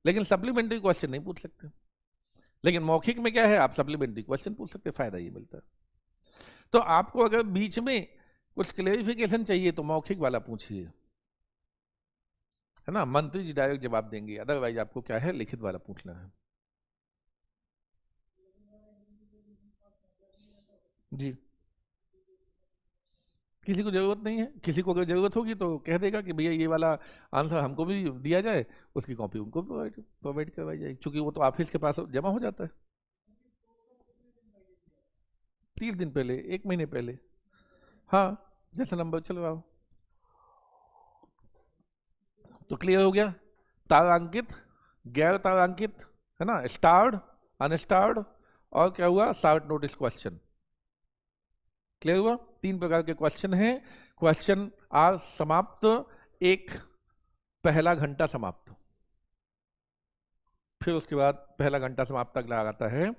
लेकिन सप्लीमेंट्री क्वेश्चन नहीं पूछ सकते। लेकिन मौखिक में क्या है, आप सप्लीमेंट्री क्वेश्चन पूछ सकते, फायदा ये मिलता है। तो आपको अगर बीच में कुछ क्लेरिफिकेशन चाहिए तो मौखिक वाला पूछिए, है ना, मंत्री जी डायरेक्ट जवाब देंगे, अदरवाइज आपको क्या है, लिखित वाला पूछना है। जी, किसी को जरूरत नहीं है, किसी को अगर जरूरत होगी तो कह देगा कि भैया ये वाला आंसर हमको भी दिया जाए, उसकी कॉपी उनको प्रोवाइड करवाई जाएगी, क्योंकि वो तो ऑफिस के पास जमा हो जाता है 30 दिन पहले, 1 महीने पहले, हाँ जैसा नंबर चल रहा हो। तो क्लियर हो गया, तारांकित, गैर तारांकित, है ना, स्टार्ड, अनस्टार्ड, और क्या हुआ, शॉर्ट नोटिस क्वेश्चन। क्लियर हुआ, 3 प्रकार के क्वेश्चन हैं। क्वेश्चन आज समाप्त, एक पहला घंटा समाप्त, फिर उसके बाद पहला घंटा समाप्त अगला आता है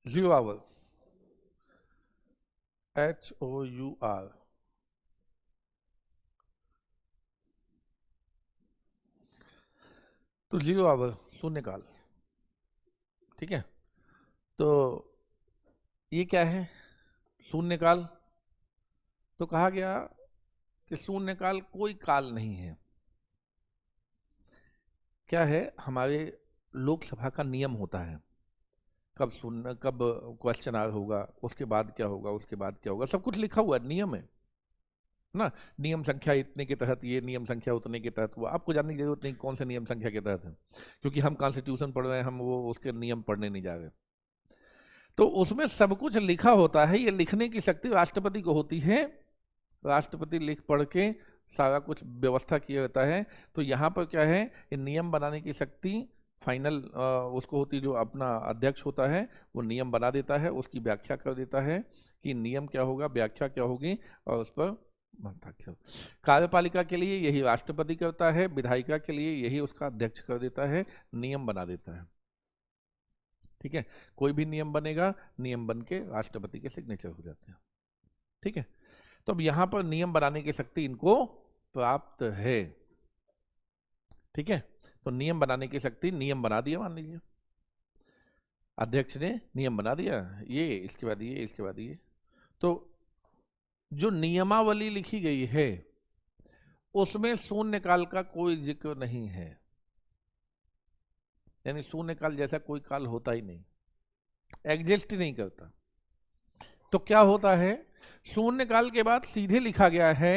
जीरो आवर, HOUR, तो जीरो आवर शून्यकाल, ठीक है। तो ये क्या है, शून्यकाल, तो कहा गया कि शून्यकाल कोई काल नहीं है, क्या है, हमारे लोकसभा का नियम होता है, कब सुनना, कब क्वेश्चन आवर होगा, उसके बाद क्या होगा, उसके बाद क्या होगा, सब कुछ लिखा हुआ है, नियम है। ना, नियम संख्या इतने के तहत ये, नियम संख्या उतने के तहत वो, आपको जानने की जरूरत नहीं कौन से नियम संख्या के तहत है, क्योंकि हम कॉन्स्टिट्यूशन पढ़ रहे हैं, हम वो उसके नियम पढ़ने नहीं जा रहे। तो उसमें सब कुछ लिखा होता है, ये लिखने की शक्ति राष्ट्रपति को होती है, राष्ट्रपति लिख पढ़ के सारा कुछ व्यवस्था किया जाता है। तो यहाँ पर क्या है, ये नियम बनाने की शक्ति फाइनल उसको होती, जो अपना अध्यक्ष होता है वो नियम बना देता है, उसकी व्याख्या कर देता है कि नियम क्या होगा, व्याख्या क्या होगी, और उस पर हस्ताक्षर। कार्यपालिका के लिए यही राष्ट्रपति करता है, विधायिका के लिए यही उसका अध्यक्ष कर देता है, नियम बना देता है। ठीक है, कोई भी नियम बनेगा, नियम बन के राष्ट्रपति के सिग्नेचर हो जाते हैं। ठीक है, तो अब यहां पर नियम बनाने की शक्ति इनको प्राप्त है। ठीक है, तो नियम बनाने की शक्ति, नियम बना दिया, मान लीजिए अध्यक्ष ने नियम बना दिया, ये इसके बाद ये, इसके बाद ये, तो जो नियमावली लिखी गई है उसमें शून्यकाल का कोई जिक्र नहीं है, यानी शून्यकाल जैसा कोई काल होता ही नहीं, एग्जिस्ट ही नहीं करता। तो क्या होता है, शून्यकाल के बाद सीधे लिखा गया है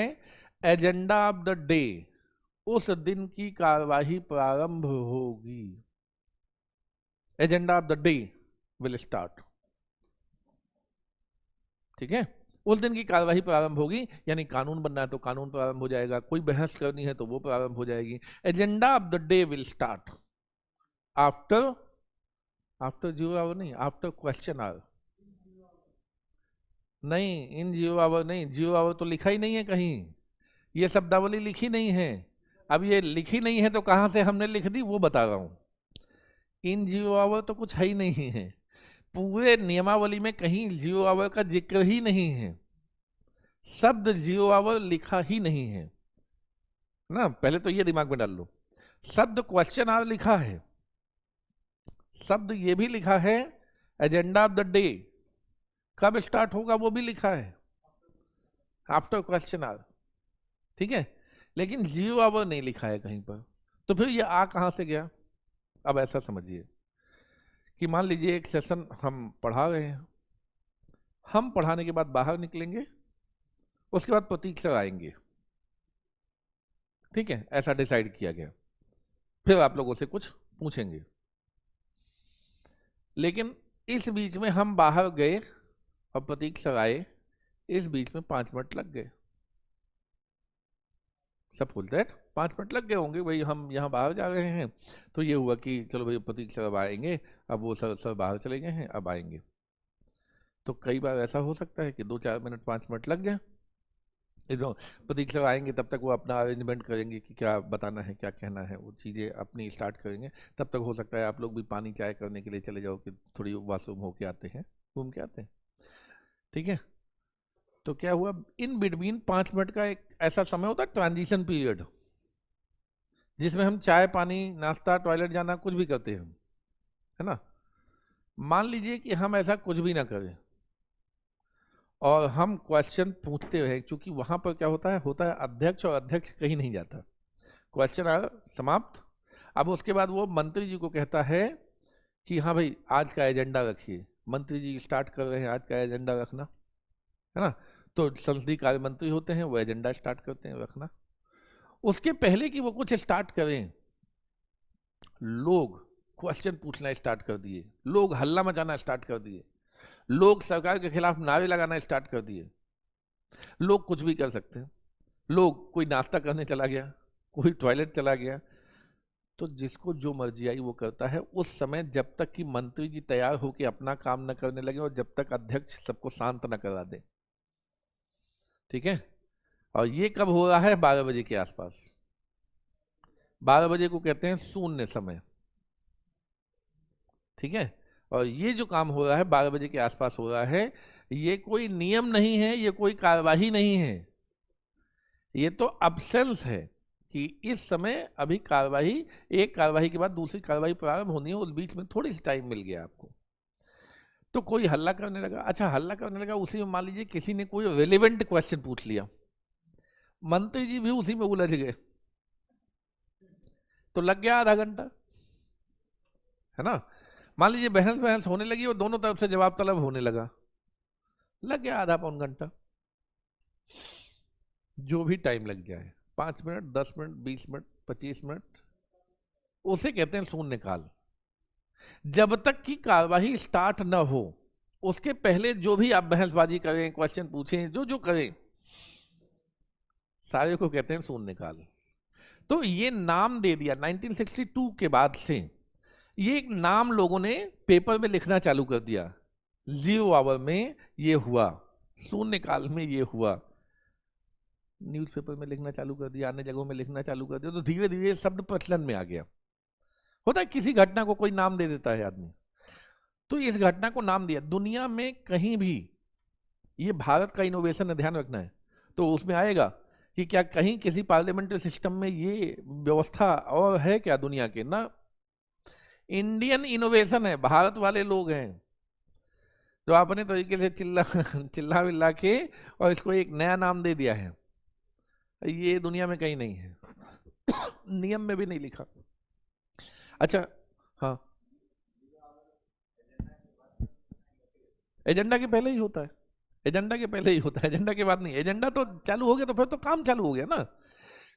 एजेंडा ऑफ द डे, उस दिन की कार्यवाही प्रारंभ होगी, agenda of the day will start. ठीक है, उस दिन की कार्यवाही प्रारंभ होगी, यानी कानून बनना है तो कानून प्रारंभ हो जाएगा, कोई बहस करनी है तो वो प्रारंभ हो जाएगी। Agenda of the day will start after, after 0 hour नहीं, आफ्टर क्वेश्चन आवर नहीं, इन 0 आवर नहीं, 0 आवर तो लिखा ही नहीं है कहीं, ये शब्दावली लिखी नहीं है। अब ये लिखी नहीं है तो कहां से हमने लिख दी वो बता रहा हूं, इन 0 आवर तो कुछ है ही नहीं है, पूरे नियमावली में कहीं 0 आवर का जिक्र ही नहीं है, शब्द 0 आवर लिखा ही नहीं है ना, पहले तो ये दिमाग में डाल लो। शब्द क्वेश्चन आवर लिखा है, शब्द ये भी लिखा है एजेंडा ऑफ द डे कब स्टार्ट होगा वो भी लिखा है, आफ्टर क्वेश्चन आवर। ठीक है, लेकिन 0 आवर नहीं लिखा है कहीं पर, तो फिर ये आ कहां से गया। अब ऐसा समझिए कि मान लीजिए एक सेशन हम पढ़ा रहे हैं, हम पढ़ाने के बाद बाहर निकलेंगे, उसके बाद प्रतीक सर आएंगे, ठीक है, ऐसा डिसाइड किया गया, फिर आप लोगों से कुछ पूछेंगे, लेकिन इस बीच में हम बाहर गए और प्रतीक सर आए, इस बीच में 5 मिनट लग गए, सब फुल दैट 5 मिनट लग गए होंगे भाई, हम यहाँ बाहर जा रहे हैं, तो ये हुआ कि चलो भाई प्रतीक सर अब आएंगे, अब वो सर बाहर चले गए हैं, अब आएंगे। तो कई बार ऐसा हो सकता है कि 2-4 मिनट 5 मिनट लग जाए, प्रतीक सर आएंगे तब तक वो अपना अरेंजमेंट करेंगे कि क्या बताना है, क्या कहना है, वो चीज़ें अपनी स्टार्ट करेंगे, तब तक हो सकता है आप लोग भी पानी चाय करने के लिए चले जाओ कि थोड़ी वॉशरूम होके आते हैं, घूम के आते हैं। ठीक है, तो क्या हुआ, इन बिटवीन 5 मिनट का एक ऐसा समय होता है ट्रांजिशन पीरियड, जिसमें हम चाय पानी नाश्ता टॉयलेट जाना कुछ भी करते हैं, है ना। मान लीजिए कि हम ऐसा कुछ भी ना करें और हम क्वेश्चन पूछते रहे, क्योंकि वहां पर क्या होता है अध्यक्ष, और अध्यक्ष कहीं नहीं जाता, क्वेश्चन आवर समाप्त। अब उसके बाद वो मंत्री जी को कहता है कि हाँ भाई आज का एजेंडा रखिए, मंत्री जी स्टार्ट कर रहे हैं आज का एजेंडा रखना, है ना। तो संसदीय कार्य मंत्री होते हैं, वो एजेंडा स्टार्ट करते हैं रखना। उसके पहले कि वो कुछ स्टार्ट करें, लोग क्वेश्चन पूछना स्टार्ट कर दिए, लोग हल्ला मचाना स्टार्ट कर दिए, लोग सरकार के खिलाफ नारे लगाना स्टार्ट कर दिए। लोग कुछ भी कर सकते हैं, लोग कोई नाश्ता करने चला गया, कोई टॉयलेट चला गया, तो जिसको जो मर्जी आई वो करता है उस समय, जब तक कि मंत्री जी तैयार होकर अपना काम न करने लगे और जब तक अध्यक्ष सबको शांत न करा दे। ठीक है, और ये कब हो रहा है, 12 बजे के आसपास, 12 बजे को कहते हैं शून्य समय। ठीक है, और ये जो काम हो रहा है 12 बजे के आसपास हो रहा है, ये कोई नियम नहीं है, ये कोई कार्यवाही नहीं है, ये तो अब्सेंस है कि इस समय अभी कार्यवाही, एक कार्यवाही के बाद दूसरी कार्यवाही प्रारंभ होनी है, उस बीच में थोड़ी सी टाइम मिल गया आपको। तो कोई हल्ला करने लगा, अच्छा हल्ला करने लगा, उसी में मान लीजिए किसी ने कोई रेलेवेंट क्वेश्चन पूछ लिया, मंत्री जी भी उसी में उलझ गए, तो लग गया आधा घंटा, है ना। मान लीजिए बहस होने लगी और दोनों तरफ से जवाब तलब होने लगा, लग गया आधा पौन घंटा। जो भी टाइम लग जाए, 5 मिनट, 10 मिनट, 20 मिनट, 25 मिनट, उसे कहते हैं शून्यकाल। जब तक की कार्यवाही स्टार्ट न हो उसके पहले जो भी आप बहसबाजी करें, क्वेश्चन पूछें, जो जो करें, सारे को कहते हैं शून्यकाल। तो ये नाम दे दिया 1962 के बाद से, ये एक नाम लोगों ने पेपर में लिखना चालू कर दिया। 0 आवर में ये हुआ, शून्यकाल में ये हुआ, न्यूज़पेपर में लिखना चालू कर दिया, अन्य जगहों में लिखना चालू कर दिया, तो धीरे धीरे शब्द प्रचलन में आ गया। होता है किसी घटना को कोई नाम दे देता है आदमी, तो इस घटना को नाम दिया। दुनिया में कहीं भी, ये भारत का इनोवेशन है, ध्यान रखना है, तो उसमें आएगा कि क्या कहीं किसी पार्लियामेंट्री सिस्टम में ये व्यवस्था और है क्या दुनिया के? ना, इंडियन इनोवेशन है, भारत वाले लोग हैं जो अपने तरीके से चिल्ला विल्ला के और इसको एक नया नाम दे दिया है। ये दुनिया में कहीं नहीं है, नियम में भी नहीं लिखा। अच्छा, हाँ, एजेंडा के पहले ही होता है, एजेंडा के पहले ही होता है, एजेंडा के बाद नहीं। एजेंडा तो चालू हो गया तो फिर तो काम चालू हो गया ना।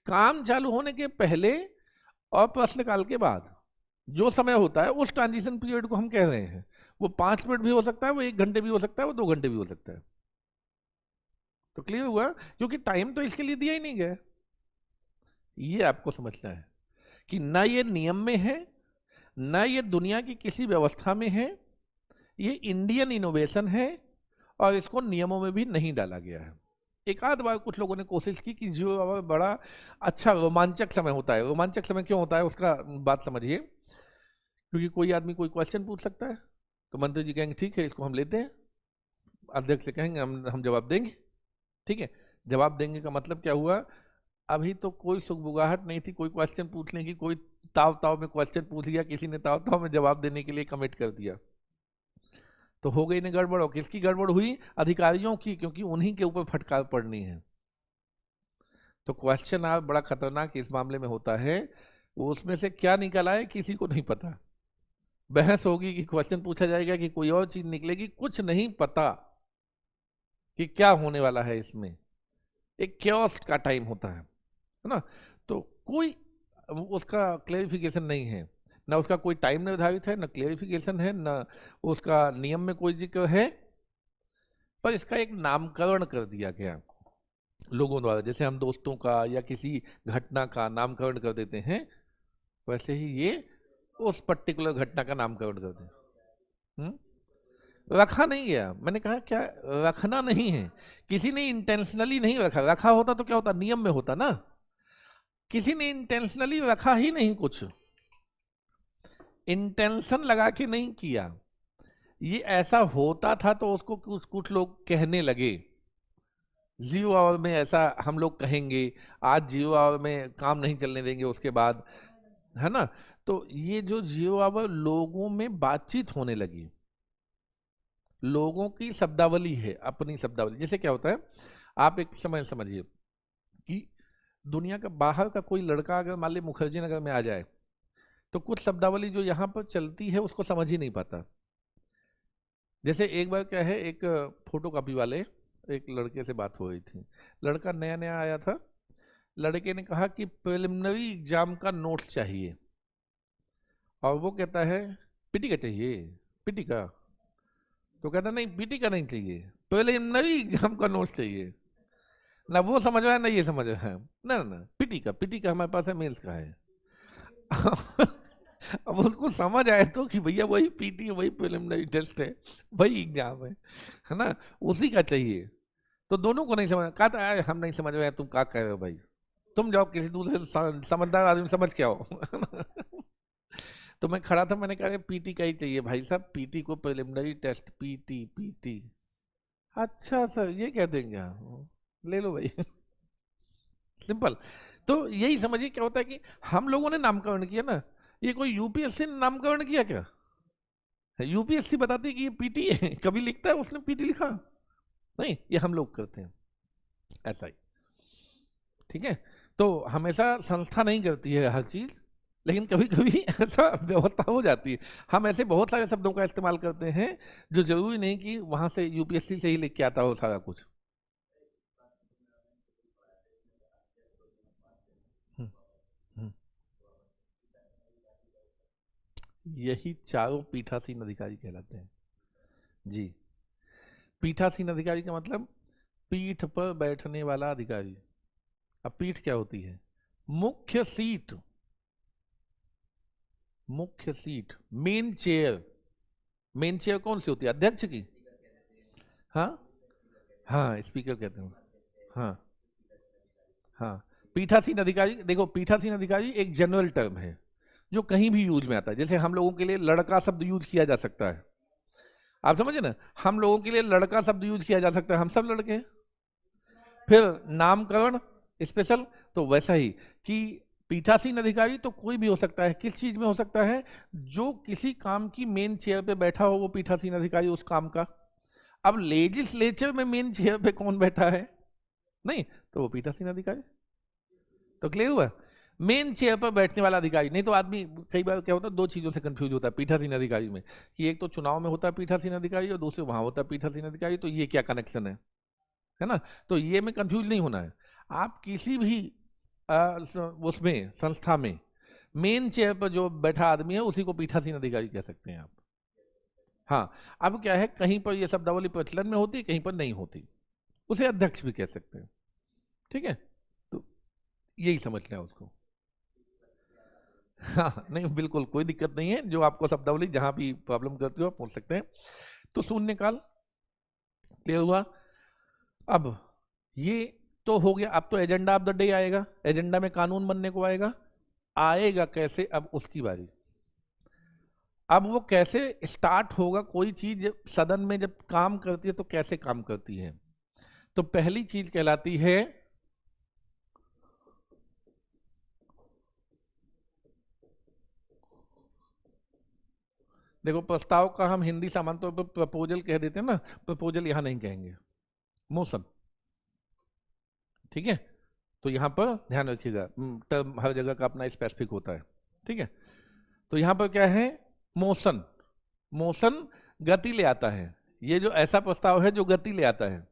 काम चालू होने के पहले और प्रश्नकाल के बाद जो समय होता है, उस ट्रांजिशन पीरियड को हम कह रहे हैं। वो 5 मिनट भी हो सकता है, वो 1 घंटे भी हो सकता है, वो 2 घंटे भी हो सकता है। तो क्लियर हुआ, क्योंकि टाइम तो इसके लिए दिया ही नहीं गया। ये आपको समझना है कि ना ये नियम में है, ना ये दुनिया की किसी व्यवस्था में है, ये इंडियन इनोवेशन है और इसको नियमों में भी नहीं डाला गया है। एक आध बार कुछ लोगों ने कोशिश की कि जो बड़ा अच्छा रोमांचक समय होता है। रोमांचक समय क्यों होता है उसका बात समझिए, क्योंकि कोई आदमी कोई क्वेश्चन पूछ सकता है, तो मंत्री जी कहेंगे ठीक है इसको हम लेते हैं, अध्यक्ष से कहेंगे हम जवाब देंगे। ठीक है, जवाब देंगे का मतलब क्या हुआ? अभी तो कोई सुगबुगाहट नहीं थी कोई क्वेश्चन पूछने की, कोई ताव ताव में क्वेश्चन पूछ लिया, किसी ने ताव ताव में जवाब देने के लिए कमिट कर दिया, तो हो गई ना गड़बड़। और किसकी गड़बड़ हुई? अधिकारियों की, क्योंकि उन्हीं के ऊपर फटकार पड़नी है। तो क्वेश्चन आज बड़ा खतरनाक इस मामले में होता है, वो उसमें से क्या निकल आए किसी को नहीं पता। बहस होगी कि क्वेश्चन पूछा जाएगा कि कोई और चीज निकलेगी, कुछ नहीं पता कि क्या होने वाला है। इसमें एक क्योस का टाइम होता है ना, तो कोई उसका क्लेरिफिकेशन नहीं है, ना उसका कोई टाइम निर्धारित है, ना क्लेरिफिकेशन है, ना उसका नियम में कोई जिक्र है, पर इसका एक नामकरण कर दिया गया लोगों द्वारा। जैसे हम दोस्तों का या किसी घटना का नामकरण कर देते हैं, वैसे ही ये उस पर्टिकुलर घटना का नामकरण कर दें। रखा नहीं गया, मैंने कहा क्या रखना नहीं है, किसी ने इंटेंशनली नहीं रखा। रखा होता तो क्या होता? नियम में होता ना। किसी ने इंटेंशनली रखा ही नहीं, कुछ इंटेंशन लगा के नहीं किया। ये ऐसा होता था तो उसको कुछ कुछ लोग कहने लगे 0 आवर में ऐसा हम लोग कहेंगे, आज 0 आवर में काम नहीं चलने देंगे उसके बाद, है ना। तो ये जो 0 आवर लोगों में बातचीत होने लगी, लोगों की शब्दावली है, अपनी शब्दावली। जैसे क्या होता है, आप एक समय समझिए कि दुनिया का बाहर का कोई लड़का अगर मान लीजिए मुखर्जी नगर में आ जाए, तो कुछ शब्दावली जो यहाँ पर चलती है उसको समझ ही नहीं पाता। जैसे एक बार क्या है, एक फोटोकॉपी वाले एक लड़के से बात हो रही थी, लड़का नया नया आया था, लड़के ने कहा कि प्रिलिमिनरी एग्जाम का नोट्स चाहिए, और वो कहता है पीटी का चाहिए। पीटी का? तो कहता नहीं पीटी का नहीं चाहिए, प्रिलिमिनरी एग्जाम का नोट्स चाहिए। ना वो समझ रहा है ना ये समझ रहा है, ना ना पीटी का, पीटी का हमारे पास है, मेल्स का है। अब उसको समझ आए तो कि भैया वही पीटी है, वही प्रिलिमिनरी टेस्ट है, वही एग्जाम है ना, उसी का चाहिए। तो दोनों को नहीं समझ, कहा था हम नहीं समझ रहे, तुम क्या कह रहे हो भाई, तुम जाओ किसी दूसरे समझदार आदमी समझ के आओ। तो मैं खड़ा था, मैंने कहा पीटी का ही चाहिए भाई साहब, पीटी को प्रिलिमिनरी टेस्ट, पीटी पीटी। अच्छा सर ये कह देंगे, हाँ ले लो भाई। सिंपल। तो यही समझिए क्या होता है कि हम लोगों ने नामकरण किया ना, ये कोई यूपीएससी ने नामकरण किया क्या? यूपीएससी बताती है कि ये पीटी है, कभी लिखता है उसने पीटी लिखा? नहीं, ये हम लोग करते हैं ऐसा ही। ठीक है, तो हमेशा संस्था नहीं करती है हर चीज, लेकिन कभी कभी ऐसा व्यवस्था हो जाती है। हम ऐसे बहुत सारे शब्दों का इस्तेमाल करते हैं जो जरूरी नहीं कि वहां से यूपीएससी से ही लिख के आता हो सारा कुछ। यही चारों पीठासीन अधिकारी कहलाते हैं जी। पीठासीन अधिकारी का मतलब पीठ पर बैठने वाला अधिकारी। अब पीठ क्या होती है? मुख्य सीट, मुख्य seat, main chair. Main chair कौन सी होती है? अध्यक्ष की। हाँ हाँ, स्पीकर कहते हैं। हाँ हाँ, पीठासीन अधिकारी, देखो पीठासीन अधिकारी एक जनरल टर्म है जो कहीं भी यूज में आता है। जैसे हम लोगों के लिए लड़का शब्द यूज किया जा सकता है, आप समझे ना, हम लोगों के लिए लड़का शब्द यूज किया जा सकता है, हम सब लड़के हैं। फिर नामकरण स्पेशल, तो वैसा ही कि पीठासीन अधिकारी तो कोई भी हो सकता है। किस चीज में हो सकता है? जो किसी काम की मेन चेयर पे बैठा हो वो पीठासीन अधिकारी उस काम का। अब लेजिस्लेचर में मेन चेयर पे कौन बैठा है? नहीं, तो वो पीठासीन अधिकारी। तो क्लियर हुआ? मेन चेयर पर बैठने वाला अधिकारी। नहीं तो आदमी कई बार क्या होता है, दो चीजों से कंफ्यूज होता है पीठासीन अधिकारी में, कि एक तो चुनाव में होता है पीठासीन अधिकारी और दूसरे वहां होता है पीठासीन अधिकारी, तो ये क्या कनेक्शन है ना? तो ये में कंफ्यूज नहीं होना है। आप किसी भी उसमें संस्था में मेन चेयर पर जो बैठा आदमी है उसी को पीठासीन अधिकारी कह सकते हैं आप। हाँ, अब क्या है, कहीं पर ये शब्दावली प्रचलन में होती है, कहीं पर नहीं होती, उसे अध्यक्ष भी कह सकते हैं। ठीक है, तो यही समझना है उसको। हाँ नहीं, बिल्कुल कोई दिक्कत नहीं है, जो आपको शब्दावली जहां भी प्रॉब्लम करती हो आप पूछ सकते हैं। तो शून्यकाल क्लियर हुआ। अब ये तो हो गया, अब तो एजेंडा ऑफ द डे आएगा, एजेंडा में कानून बनने को आएगा। आएगा कैसे? अब उसकी बारी। अब वो कैसे स्टार्ट होगा? कोई चीज सदन में जब काम करती है तो कैसे काम करती है? तो पहली चीज कहलाती है देखो, प्रस्ताव का हम हिंदी सामान्य तौर पर प्रपोजल कह देते हैं ना, प्रपोजल यहां नहीं कहेंगे, मोशन। ठीक है, तो यहां पर ध्यान रखिएगा, टर्म हर जगह का अपना स्पेसिफिक होता है। ठीक है, तो यहां पर क्या है? मोशन। मोशन गति ले आता है। ये जो ऐसा प्रस्ताव है जो गति ले आता है,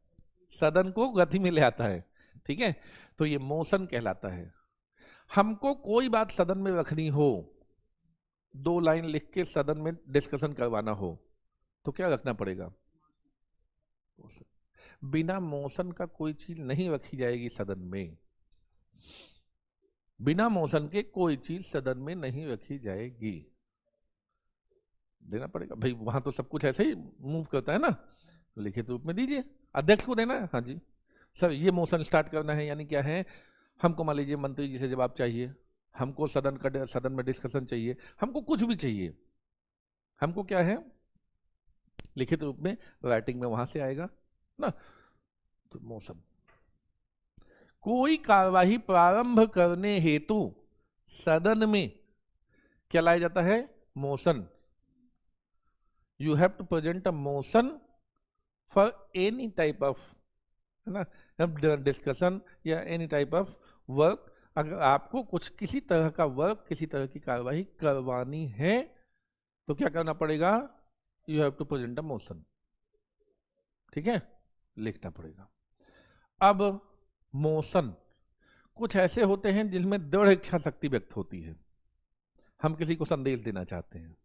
सदन को गति में ले आता है। ठीक है, तो ये मोशन कहलाता है। हमको कोई बात सदन में रखनी हो, 2 लाइन लिख के सदन में डिस्कशन करवाना हो, तो क्या रखना पड़ेगा? बिना मोशन का कोई चीज नहीं रखी जाएगी सदन में। बिना मोशन के कोई चीज सदन में नहीं रखी जाएगी। देना पड़ेगा भाई, वहां तो सब कुछ ऐसे ही मूव करता है ना, तो लिखित रूप में दीजिए, अध्यक्ष को देना है। हाँ जी सर, ये मोशन स्टार्ट करना है, यानी क्या है, हमको मान लीजिए मंत्री जी से जवाब चाहिए, हमको सदन में डिस्कशन चाहिए, हमको कुछ भी चाहिए, हमको क्या है, लिखित रूप में राइटिंग में वहां से आएगा ना। तो मोशन, कोई कार्यवाही प्रारंभ करने हेतु सदन में क्या लाया जाता है? Motion. You have to present a motion for any type of, है ना, डिस्कशन या एनी टाइप ऑफ वर्क। अगर आपको कुछ किसी तरह का वर्क, किसी तरह की कार्यवाही करवानी है तो क्या करना पड़ेगा? You have to present a motion. ठीक है, लिखना पड़ेगा। अब मोशन कुछ ऐसे होते हैं जिसमें दृढ़ इच्छा शक्ति व्यक्त होती है। हम किसी को संदेश देना चाहते हैं,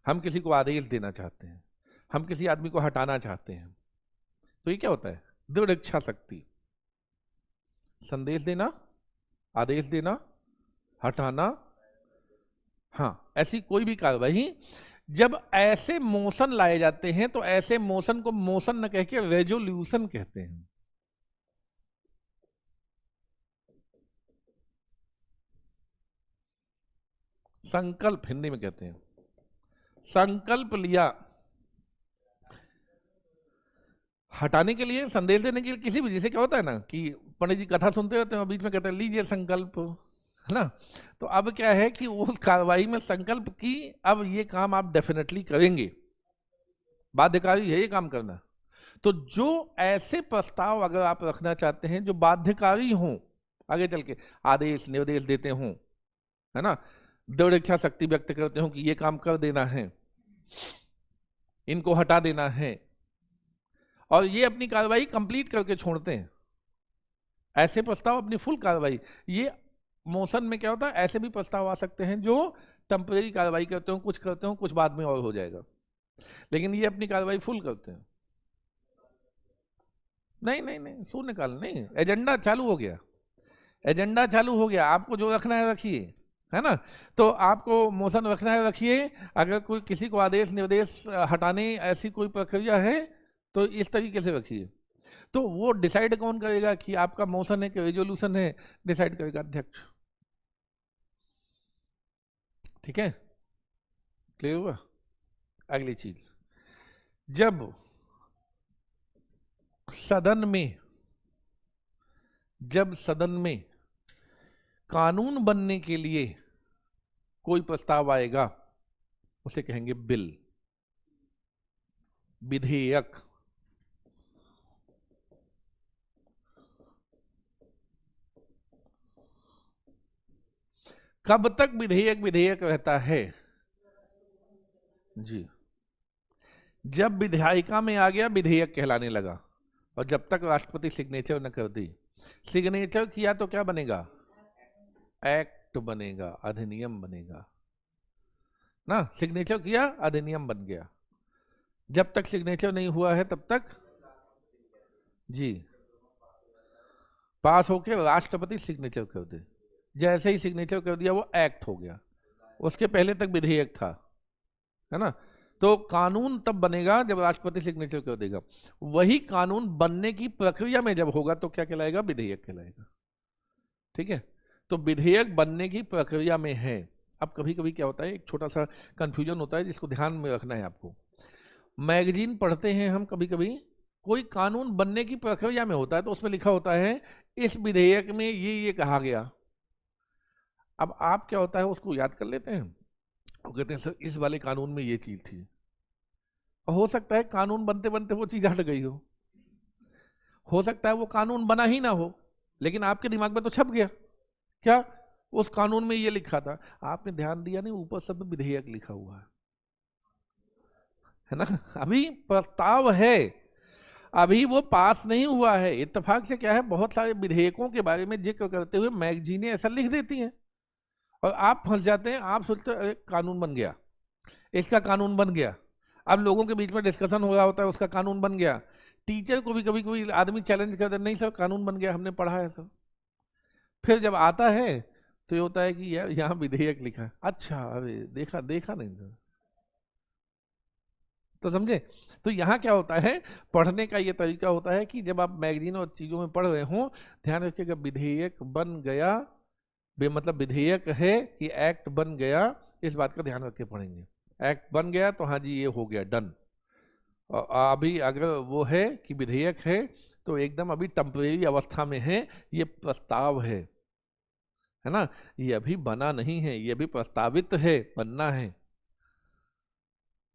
हम किसी को आदेश देना चाहते हैं, हम किसी आदमी को हटाना चाहते हैं, तो ये क्या होता है? दृढ़ इच्छा शक्ति। संदेश देना, आदेश देना, हटाना, हाँ, ऐसी कोई भी कार्यवाही। जब ऐसे मोशन लाए जाते हैं तो ऐसे मोशन को मोशन न कह के रेजोल्यूशन कहते हैं। संकल्प हिंदी में कहते हैं। संकल्प लिया हटाने के लिए, संदेश देने के लिए, किसी भी, जैसे क्या होता है ना कि पंडित जी कथा सुनते रहते हैं, बीच में कहते हैं लीजिए संकल्प, है ना। तो अब क्या है कि उस कार्रवाई में संकल्प की, अब ये काम आप डेफिनेटली करेंगे, बाध्यकारी है ये काम करना। तो जो ऐसे प्रस्ताव अगर आप रखना चाहते हैं जो बाध्यकारी हों, आगे चल के आदेश निर्देश देते हों, है ना, दृढ़ इच्छा शक्ति व्यक्त करते हो कि ये काम कर देना है, इनको हटा देना है, और ये अपनी कार्रवाई कंप्लीट करके छोड़ते हैं, ऐसे प्रस्ताव अपनी फुल कार्रवाई। ये मोशन में क्या होता है, ऐसे भी प्रस्ताव आ सकते हैं जो टेम्परेरी कार्रवाई करते हो, कुछ करते हो, कुछ बाद में और हो जाएगा, लेकिन ये अपनी कार्रवाई फुल करते हैं। नहीं नहीं नहीं, शून्यकाल नहीं, एजेंडा चालू हो गया, एजेंडा चालू हो गया, आपको जो रखना है रखिए, है ना। तो आपको मोशन रखना है रखिए, अगर कोई किसी को आदेश निर्देश हटाने ऐसी कोई प्रक्रिया है तो इस तरीके से रखिए। तो वो डिसाइड कौन करेगा कि आपका मोशन है कि रेजोल्यूशन है, डिसाइड करेगा अध्यक्ष। ठीक है, क्लियर हुआ। अगली चीज, जब सदन में कानून बनने के लिए कोई प्रस्ताव आएगा उसे कहेंगे बिल, विधेयक। कब तक विधेयक विधेयक रहता है जी? जब विधायिका में आ गया विधेयक कहलाने लगा, और जब तक राष्ट्रपति सिग्नेचर न कर दी, सिग्नेचर किया तो क्या बनेगा? एक्ट बनेगा, अधिनियम बनेगा ना। सिग्नेचर किया, अधिनियम बन गया। जब तक सिग्नेचर नहीं हुआ है तब तक जी पास होके राष्ट्रपति सिग्नेचर कर दे, जैसे ही सिग्नेचर कर दिया वो एक्ट हो गया, उसके पहले तक विधेयक था, है ना। तो कानून तब बनेगा जब राष्ट्रपति सिग्नेचर कर देगा। वही कानून बनने की प्रक्रिया में जब होगा तो क्या कहलाएगा? विधेयक कहलाएगा। ठीक है, तो विधेयक बनने की प्रक्रिया में है। अब कभी कभी क्या होता है, एक छोटा सा कंफ्यूजन होता है जिसको ध्यान में रखना है आपको। मैगजीन पढ़ते हैं हम कभी कभी, कोई कानून बनने की प्रक्रिया में होता है तो उसमें लिखा होता है इस विधेयक में ये कहा गया। अब आप क्या होता है उसको याद कर लेते हैं और कहते हैं सर इस वाले कानून में ये चीज थी, और हो सकता है कानून बनते बनते वो चीज हट गई हो सकता है वो कानून बना ही ना हो, लेकिन आपके दिमाग में तो छप गया क्या उस कानून में ये लिखा था। आपने ध्यान दिया नहीं, ऊपर शब्द विधेयक लिखा हुआ है ना। अभी प्रस्ताव है, अभी वो पास नहीं हुआ है। इत्तेफाक से क्या है, बहुत सारे विधेयकों के बारे में जिक्र करते हुए मैगजीनें ऐसा लिख देती हैं और आप फंस जाते हैं। आप सोचते हैं कानून बन गया, इसका कानून बन गया। अब लोगों के बीच में डिस्कशन हो रहा होता है, उसका कानून बन गया। टीचर को भी कभी कभी आदमी चैलेंज करते, नहीं सर कानून बन गया, हमने पढ़ा है सर। फिर जब आता है तो ये होता है कि यार यहाँ विधेयक लिखा है। अच्छा, अरे देखा देखा नहीं सर, तो समझे। तो यहाँ क्या होता है, पढ़ने का ये तरीका होता है कि जब आप मैगजीन और चीजों में पढ़ रहे हो, ध्यान रखिएगा विधेयक बन गया, मतलब विधेयक है कि एक्ट बन गया, इस बात का ध्यान रख के पढ़ेंगे। एक्ट बन गया तो हाँ जी ये हो गया, डन। और अभी अगर वो है कि विधेयक है तो एकदम अभी टेम्परेरी अवस्था में है, ये प्रस्ताव है ना, ये अभी बना नहीं है, ये अभी प्रस्तावित है, बनना है।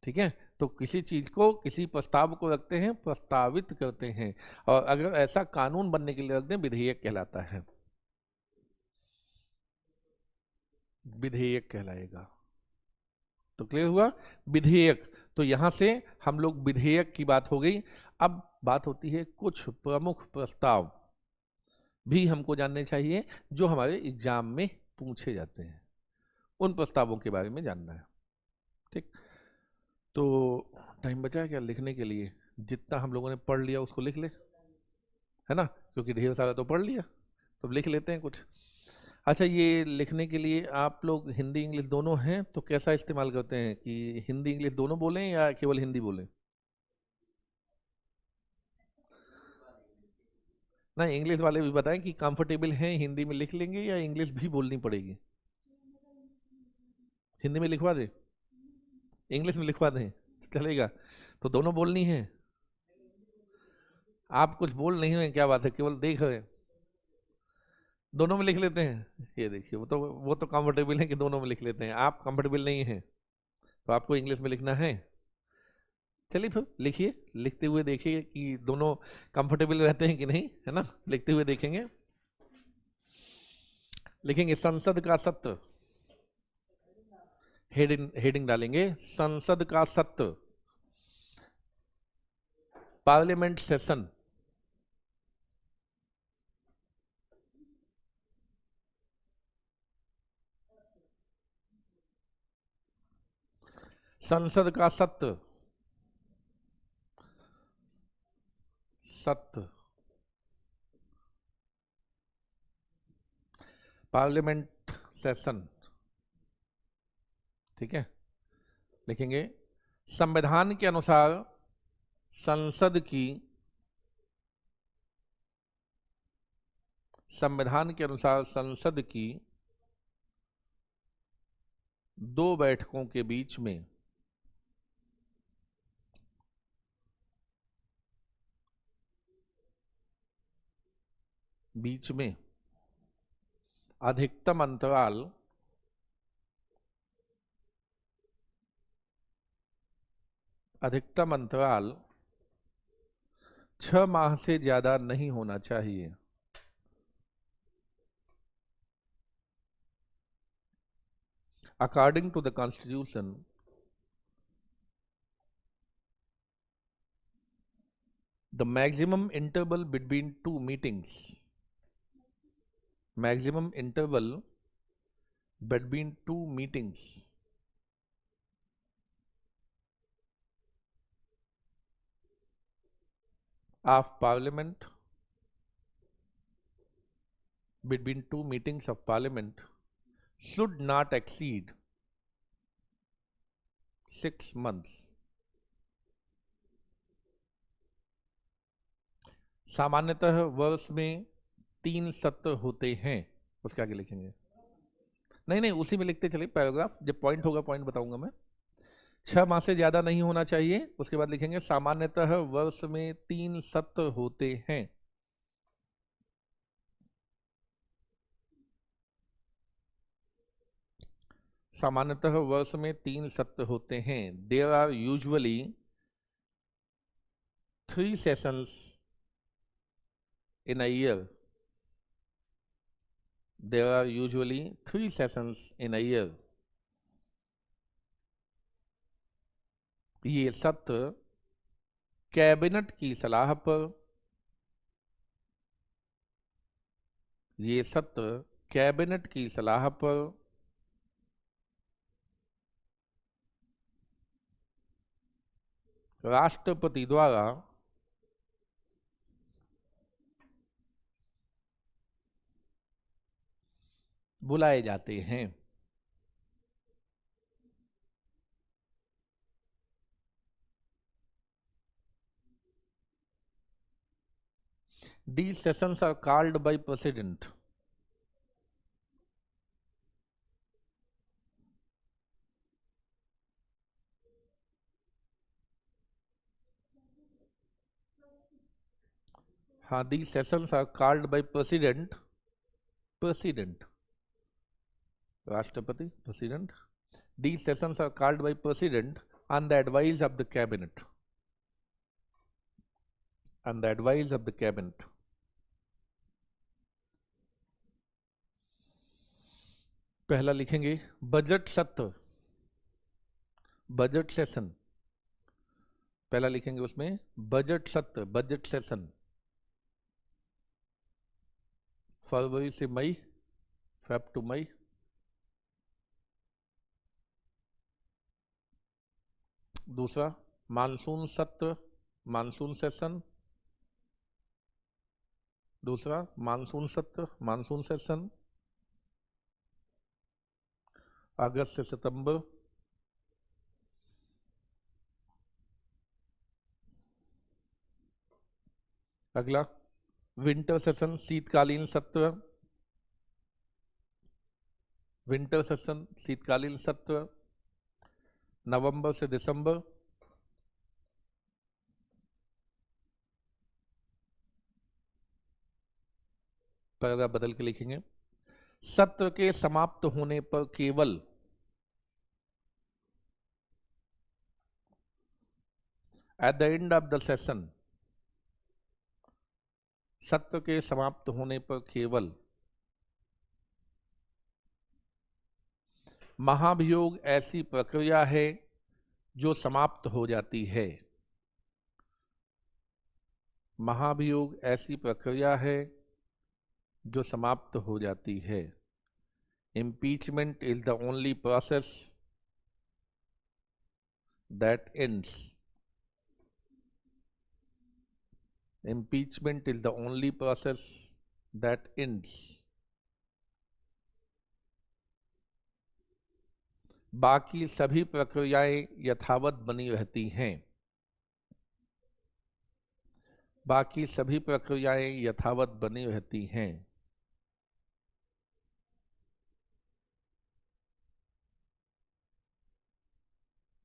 ठीक है, तो किसी चीज को, किसी प्रस्ताव को रखते हैं, प्रस्तावित करते हैं, और अगर ऐसा कानून बनने के लिए रखते हैं, विधेयक कहलाता है, विधेयक कहलाएगा। तो क्लियर हुआ, विधेयक। तो यहां से हम लोग विधेयक की बात हो गई। अब बात होती है कुछ प्रमुख प्रस्ताव भी हमको जानने चाहिए जो हमारे एग्जाम में पूछे जाते हैं, उन प्रस्तावों के बारे में जानना है। ठीक, तो टाइम बचा है क्या लिखने के लिए? जितना हम लोगों ने पढ़ लिया उसको लिख ले, है ना, क्योंकि ढेर सारा तो पढ़ लिया, तो लिख लेते हैं कुछ। अच्छा, ये लिखने के लिए आप लोग हिंदी इंग्लिश दोनों हैं तो कैसा इस्तेमाल करते हैं, कि हिंदी इंग्लिश दोनों बोलें या केवल हिंदी बोलें? ना, इंग्लिश वाले भी बताएं कि कंफर्टेबल हैं हिंदी में लिख लेंगे या इंग्लिश भी बोलनी पड़ेगी। हिंदी में लिखवा दे, इंग्लिश में लिखवा दें, चलेगा? तो दोनों बोलनी है। आप कुछ बोल नहीं रहे, क्या बात है, केवल देख रहे हैं। दोनों में लिख लेते हैं, ये देखिए वो तो कंफर्टेबल है कि दोनों में लिख लेते हैं। आप कंफर्टेबल नहीं हैं तो आपको इंग्लिश में लिखना है। चलिए फिर लिखिए, लिखते हुए देखिए कि दोनों कंफर्टेबल रहते हैं कि नहीं, है ना। लिखते हुए देखेंगे, लिखेंगे संसद का सत्र, हेडिंग डालेंगे संसद का सत्र, पार्लियामेंट सेशन, संसद का सत्र, सत्र, पार्लियामेंट सेशन, ठीक है। लिखेंगे संविधान के अनुसार संसद की, संविधान के अनुसार संसद की 2 बैठकों के बीच में अधिकतम अंतराल, अधिकतम अंतराल 6 माह से ज्यादा नहीं होना चाहिए। According to the Constitution, the maximum interval between 2 meetings, maximum interval between 2 meetings of Parliament, between 2 meetings of Parliament should not exceed 6 months. सामान्यतः वर्ष में 3 सत्र होते हैं। उसके आगे लिखेंगे, नहीं उसी में लिखते चले पैराग्राफ, जब पॉइंट होगा पॉइंट बताऊंगा मैं। 6 माह से ज्यादा नहीं होना चाहिए। उसके बाद लिखेंगे सामान्यतः वर्ष में 3 सत्र होते हैं। सामान्यतः वर्ष में 3 सत्र होते हैं। There are usually 3 sessions in a year. There are usually 3 sessions in a year. ये सत्र कैबिनेट की सलाह पर, ये सत्र कैबिनेट की सलाह पर राष्ट्रपति द्वारा बुलाए जाते हैं। These sessions are called by President. हाँ, these sessions are called by President, President, राष्ट्रपति, President. These sessions are called by President on the advice of the Cabinet. On the advice of the Cabinet. पहला लिखेंगे budget सत्र, budget session. पहला लिखेंगे उसमें budget सत्र, budget session, फरवरी से मई, Feb two मई। दूसरा मानसून सत्र, मानसून सेशन। दूसरा मानसून सत्र, मानसून सेशन अगस्त से सितंबर। अगला विंटर सेशन, शीतकालीन सत्र, विंटर सेशन, शीतकालीन सत्र नवंबर से दिसंबर। पैराग्राफ बदल के लिखेंगे सत्र के समाप्त होने पर केवल at the end of the session, सत्र के समाप्त होने पर केवल महाभियोग ऐसी प्रक्रिया है जो समाप्त हो जाती है। महाभियोग ऐसी प्रक्रिया है जो समाप्त हो जाती है। Impeachment is the only process that ends. Impeachment is the only process that ends. बाकी सभी प्रक्रियाएं यथावत बनी रहती हैं. बाकी सभी प्रक्रियाएं यथावत बनी रहती हैं.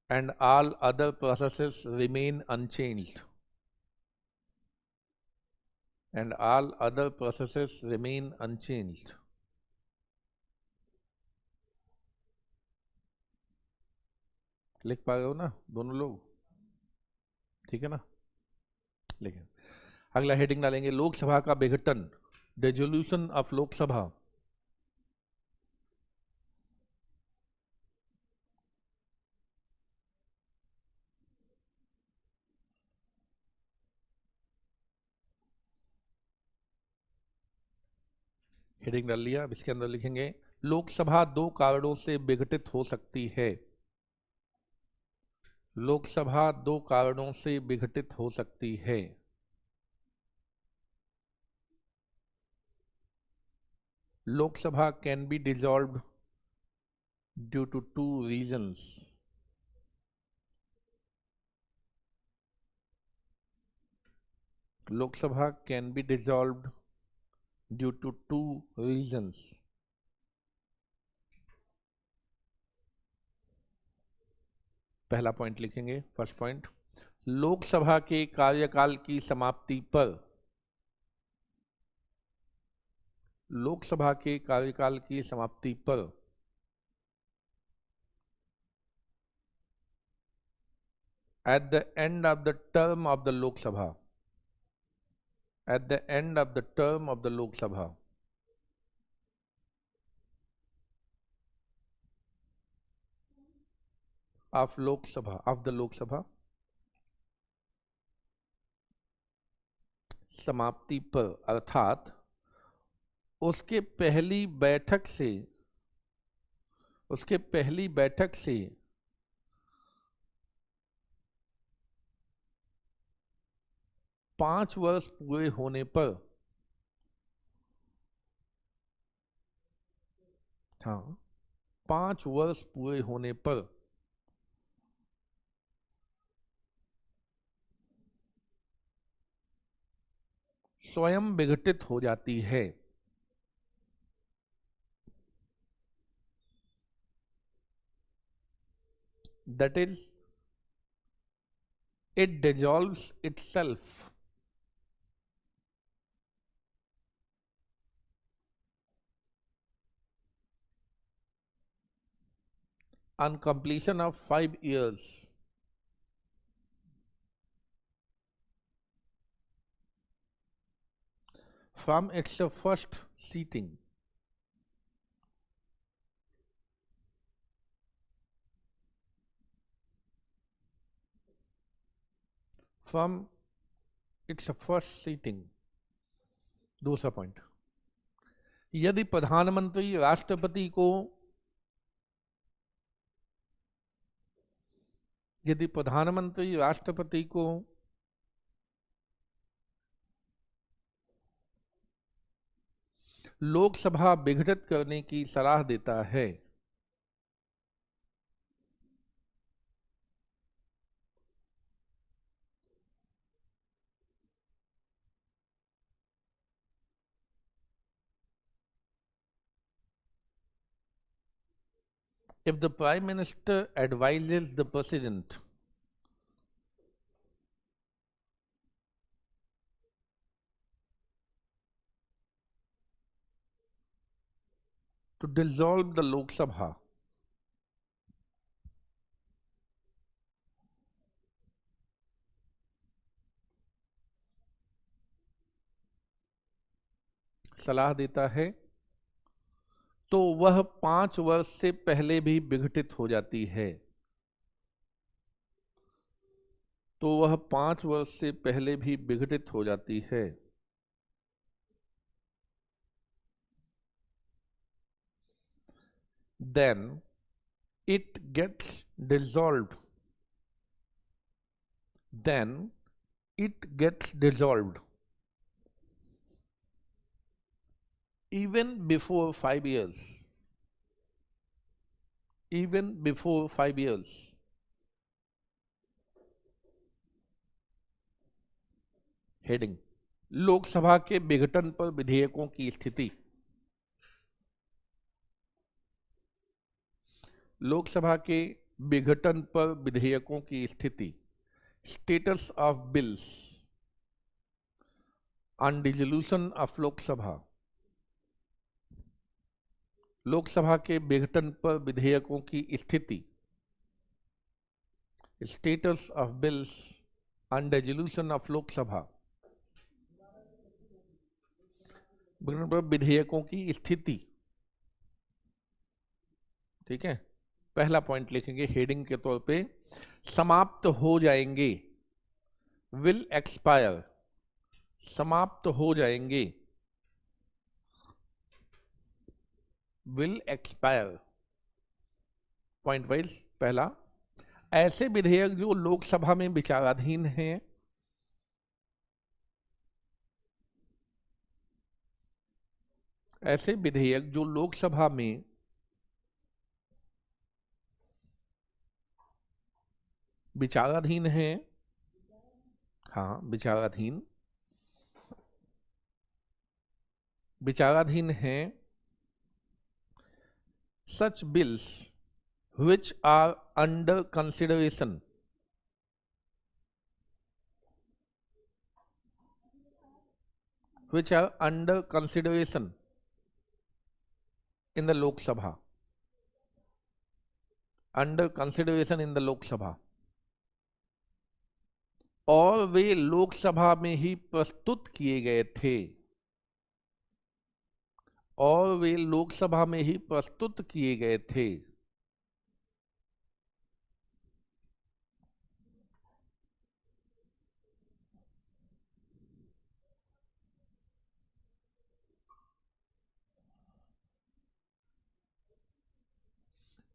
And all other processes remain unchanged. And all other processes remain unchanged. लिख पा रहे हो ना दोनों लोग? ठीक है ना? लिखें. अगला हेडिंग डालेंगे लोकसभा का विघटन, डिसोल्यूशन ऑफ लोकसभा. हेडिंग डाल लिया. अब इसके अंदर लिखेंगे लोकसभा दो कारणों से विघटित हो सकती है. लोकसभा दो कारणों से विघटित हो सकती है. Lok Sabha can be dissolved due to two reasons. Lok Sabha can be dissolved due to two reasons. पहला पॉइंट लिखेंगे. फर्स्ट पॉइंट, लोकसभा के कार्यकाल की समाप्ति पर, लोकसभा के कार्यकाल की समाप्ति पर at the end of the term of the Lok Sabha, at the end of the term of the Lok Sabha, of Lok Sabha, of the Lok Sabha, समाप्ति पर अर्थात उसके पहली बैठक से, उसके पहली बैठक से 5 वर्ष पूरे होने पर, हाँ 5 वर्ष पूरे होने पर स्वयं विघटित हो जाती है. That is, it dissolves itself. On completion of 5 years from its first sitting. From its first sitting. दूसरा पॉइंट, यदि प्रधानमंत्री राष्ट्रपति को, यदि प्रधानमंत्री राष्ट्रपति को लोकसभा विघटित करने की सलाह देता है, if the Prime Minister advises the President to dissolve the Lok Sabha, सलाह देता है, तो वह 5 वर्ष से पहले भी विघटित हो जाती है. तो वह 5 वर्ष से पहले भी विघटित हो जाती है. Then it gets dissolved then it gets dissolved even before 5 years. Even before 5 years. Heading, Lok Sabha के विघटन पर विधेयकों की स्थिति। लोकसभा के विघटन पर विधेयकों की स्थिति। Status of bills on dissolution of Lok Sabha. Lok Sabha के विघटन पर विधेयकों की स्थिति। Status of bills on dissolution of Lok Sabha. विघटन पर विधेयकों की स्थिति। ठीक है, पहला पॉइंट लिखेंगे हेडिंग के तौर पे, समाप्त हो जाएंगे। विल एक्सपायर, समाप्त हो जाएंगे। Will expire. पॉइंट वाइज, पहला, ऐसे विधेयक जो लोकसभा में विचाराधीन हैं, ऐसे विधेयक जो लोकसभा में विचाराधीन हैं, हाँ विचाराधीन, विचाराधीन हैं, such bills which are under consideration, which are under consideration in the Lok Sabha, under consideration in the Lok Sabha, और वे लोकसभा में ही प्रस्तुत किए गए थे, और वे लोकसभा में ही प्रस्तुत किए गए थे।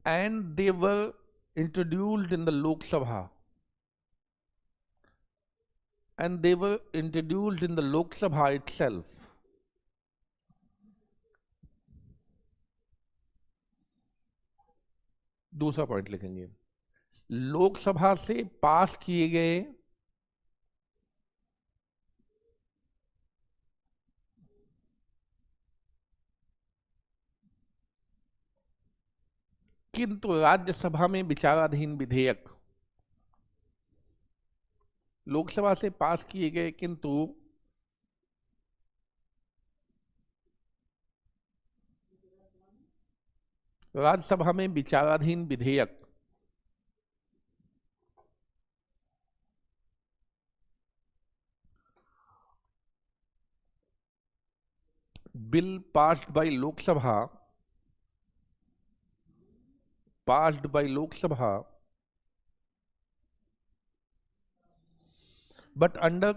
And they were introduced in the Lok Sabha, and they were introduced in the Lok Sabha itself. दूसरा पॉइंट लिखेंगे, लोकसभा से पास किए गए किंतु राज्यसभा में विचाराधीन विधेयक, लोकसभा से पास किए गए किंतु राज्यसभा में विचाराधीन विधेयक bill passed by Lok Sabha, passed by Lok Sabha, but under